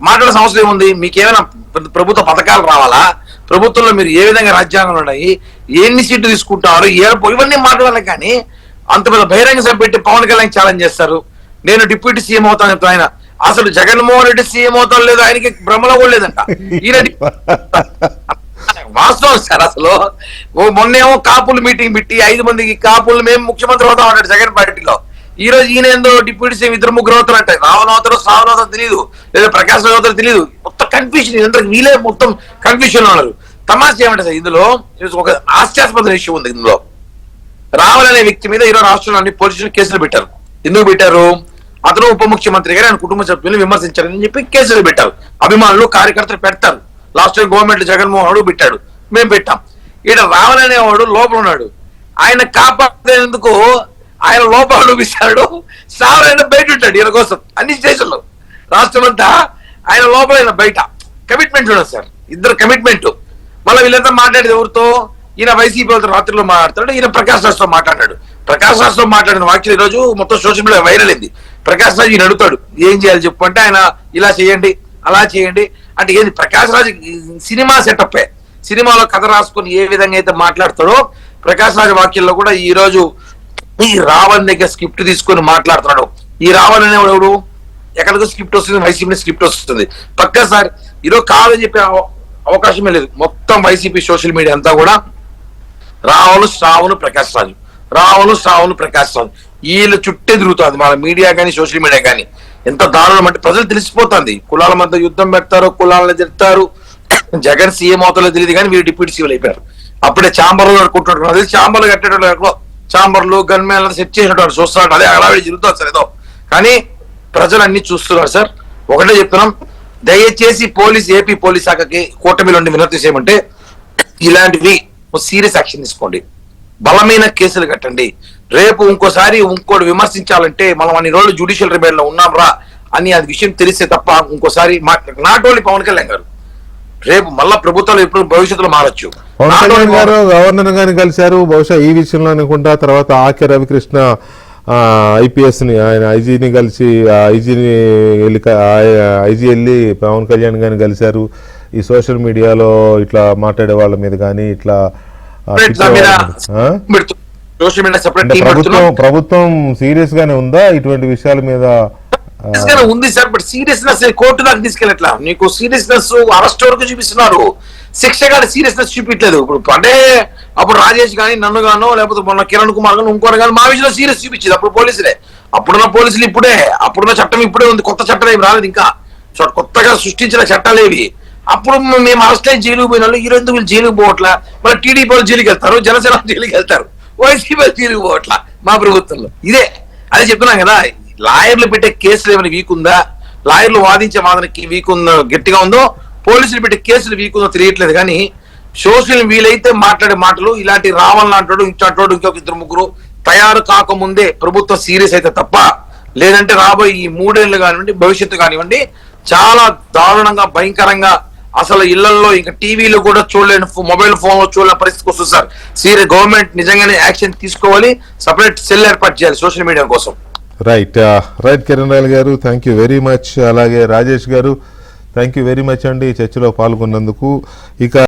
మాట్లాడాల్సిన అవసరం ఏముంది? మీకేమైనా ప్రభుత్వ పథకాలు రావాలా? ప్రభుత్వంలో మీరు ఏ విధంగా రాజ్యాంగం ఉన్నాయి, ఎన్ని సీట్లు తీసుకుంటారు, ఇవన్నీ మాట్లాడాలి. కానీ అంత పెద్ద బహిరంగ సభ పెట్టి పవన్ కళ్యాణ్ ఛాలెంజ్ చేస్తారు, నేను డిప్యూటీ సీఎం అవుతాను చెప్తాను. ఆయన అసలు జగన్మోహన్ రెడ్డి సీఎం అవుతాను లేదు, ఆయనకి భ్రమలో కూడా లేదంట. ఈయన వాస్తవం సార్. అసలు మొన్నేమో కాపులు మీటింగ్ పెట్టి 5 మందికి కాపులు మేము ముఖ్యమంత్రి అవుతాం అన్నాడు జగన్ పార్టీలో. ఈ రోజు ఈయన ఏందో డిప్యూటీ సీఎం ఇద్దరు ముగ్గురు అవుతారు అంటే రావణ అవుతారో శ్రావణ అవుతారో తెలియదు, లేదా ప్రకాశ్ రావు అవుతారో తెలియదు. మొత్తం కన్ఫ్యూజన్, ఇదంతా వీలే మొత్తం కన్ఫ్యూజన్ ఉన్నారు. తమాషా ఏమంటే సార్, ఇందులో ఒక హాస్యాస్పద విషయం ఉంది. ఇందులో రావణ్ అనే వ్యక్తి మీద ఈరోజు రాష్ట్రంలో అన్ని పోలీసులు కేసులు పెట్టారు. ఎందుకు పెట్టారు? అతను ఉప ముఖ్యమంత్రి గారు ఆయన కుటుంబ సభ్యులను విమర్శించారని చెప్పి కేసులు పెట్టారు. అభిమానులు కార్యకర్తలు పెడతారు. Last time government Jaganmohan Reddy పెట్టాడు, మేము పెట్టాం. ఈయన రావణ్ అనేవాడు లోపల ఉన్నాడు, ఆయన కాపాడేందుకు ఆయన లోపాలు చూపిస్తాడు, శ్రావణ బయట ఉంటాడు ఈయన కోసం అన్ని స్టేషన్లు రాష్ట్రం అంతా. ఆయన లోపల ఆయన బయట కమిట్మెంట్ ఉండదు సార్, ఇద్దరు కమిట్మెంట్. మళ్ళీ వీళ్ళంతా మాట్లాడేది ఎవరితో? ఈయన వైసీపీ వాళ్ళతో రాత్రిలో మాట్లాడతాడు, ఈయన ప్రకాష్ రాజ్తో మాట్లాడాడు. ప్రకాష్ రాజ్తో మాట్లాడిన వాక్యం ఈ రోజు మొత్తం సోషల్ మీడియా వైరల్ అయింది. ప్రకాష్ రాజ్ ఈయన అడుగుతాడు ఏం చేయాలి చెప్పు అంటే, ఆయన ఇలా చేయండి అలా చేయండి అంటే ఏంది? ప్రకాష్ రాజ్ సినిమా సెటప్పే, సినిమాలో కథ రాసుకొని ఏ విధంగా అయితే మాట్లాడతాడో ప్రకాష్ రాజ్ వాక్యంలో కూడా ఈ రోజు ఈ రావణ్ దగ్గర స్క్రిప్ట్ తీసుకొని మాట్లాడుతున్నాడు. ఈ రావణ్ అనేవాడు ఎక్కడికో స్క్రిప్ట్ వస్తుంది, వైసీపీ స్క్రిప్ట్ వస్తుంది పక్కా సార్. ఈరోజు కాదని చెప్పే అవకాశమే లేదు. మొత్తం వైసీపీ సోషల్ మీడియా అంతా కూడా రావణు శ్రావణు ప్రకాష్ రాజు, రావణు శ్రావణు ప్రకాష్ రాజు వీళ్ళు చుట్టే తిరుగుతుంది. మన మీడియా కానీ సోషల్ మీడియా కానీ ఎంత దారుణం అంటే ప్రజలు తెలిసిపోతుంది. కులాల మధ్య యుద్ధం పెడతారు, కులాలను తిడతారు. జగన్ సీఎం అవుతారో తెలియదు కానీ వీళ్ళు డిప్యూటీ సీఎం అయిపోయారు. అప్పుడే చాంబర్లు కట్టుకుంటున్నారు, అదే చాంబర్లు కట్టేటప్పుడు చాంబర్లు గన్మెన్ సెట్ చేసినట్టు చూస్తున్నారు. అదే అలా జరుగుతుంది సార్ ఏదో. కానీ ప్రజలు అన్ని చూస్తున్నారు సార్. ఒకటే చెప్తున్నాం, దయచేసి ఏపీ పోలీస్ శాఖకి కూటమిలో వినతి చేయమంటే ఇలాంటివి సీరియస్ యాక్షన్ తీసుకోండి, బలమైన కేసులు కట్టండి. రేపు ఇంకోటి విమర్శించాలంటే మనం అన్ని రోజులు జ్యుడిషియల్ రిమాండ్ లో ఉన్నాం రా అని అది విషయం తెలిసే తప్ప ఇంకోసారి నాట్ ఓన్లీ పవన్ కళ్యాణ్ గారు, రేపు మళ్ళా ప్రభుత్వాలు ఎప్పుడు భవిష్యత్తులో మారచ్చు. పవన్ కళ్యాణ్ గారు గవర్నర్ గారిని కలిశారు, బహుశా ఈ విషయంలో అనుకుంటా. తర్వాత ఆకే రవికృష్ణ IPS ని ఆయన ఐజీని కలిసి ఐజీ వెళ్ళి పవన్ కళ్యాణ్ గారిని కలిశారు. ఈ సోషల్ మీడియాలో ఇట్లా మాట్లాడే వాళ్ళ మీద కానీ ఇట్లా ప్రభుత్వం సీరియస్ గానే ఉందా ఇటువంటి విషయాల మీద? ఉంది సార్, బట్ సీరియస్నెస్ కోర్టు దాకా తీసుకెళ్ళట్లా. నీకు సీరియస్నెస్ అరెస్ట్ వరకు చూపిస్తున్నారు, శిక్ష కానీ సీరియస్నెస్ చూపించలేదు. ఇప్పుడు అంటే అప్పుడు రాజేష్ కానీ నన్ను గానో లేకపోతే మొన్న కిరణ్ కుమార్ గాను ఇంకోటి కానీ మా విషయంలో సీరియస్ చూపించింది అప్పుడు పోలీసులే. అప్పుడున్న పోలీసులు ఇప్పుడే, అప్పుడున్న చట్టం ఇప్పుడే ఉంది, కొత్త చట్టం ఏమి రాలేదు ఇంకా. కొత్తగా సృష్టించిన చట్టాలు ఏవి? అప్పుడు మేము అరెస్ట్ అయ్యి జైలుకు పోయిన వాళ్ళు ఈరోజు వీళ్ళు జైలుకు పోవట్లా. మళ్ళీ టీడీపీ వాళ్ళు జైలుకి వెళ్తారు, జనసేన జైలుకి వెళ్తారు, వైసీపీ వాళ్ళు జైలుకు పోవట్లా మా ప్రభుత్వంలో. ఇదే అదే చెప్తున్నాం కదా, లాయర్లు పెట్టే కేసులు ఏమైనా వీక్ ఉందా, లాయర్లు వాదించే వాదనకి వీక్ ఉందో గట్టిగా ఉందో, పోలీసులు పెట్టే కేసులు వీక్ ఉందో తెలియట్లేదు. కానీ సోషల్ వీలైతే మాట్లాడే మాటలు ఇలాంటి రావణ్ లాంటాడు ఇంకోటి ఇంకొక ఇద్దరు ముగ్గురు తయారు కాకముందే ప్రభుత్వం సీరియస్ అయితే తప్ప, లేదంటే రాబోయే ఈ 3 ఏళ్ళు కానివ్వండి భవిష్యత్తు కానివ్వండి చాలా దారుణంగా భయంకరంగా అసలు ఇళ్లలో ఇంకా టీవీలో కూడా చూడలేని, మొబైల్ ఫోన్ లో చూడలేని పరిస్థితికి వస్తుంది సార్. సీరియస్ గవర్నమెంట్ నిజంగానే యాక్షన్ తీసుకోవాలి, సపరేట్ సెల్ ఏర్పాటు చేయాలి సోషల్ మీడియా కోసం. రైట్ కిరణ్ రాయల్ గారు, థ్యాంక్ యూ వెరీ మచ్. అలాగే రాజేష్ గారు, థ్యాంక్ యూ వెరీ మచ్ అండి చర్చలో పాల్గొన్నందుకు. ఇక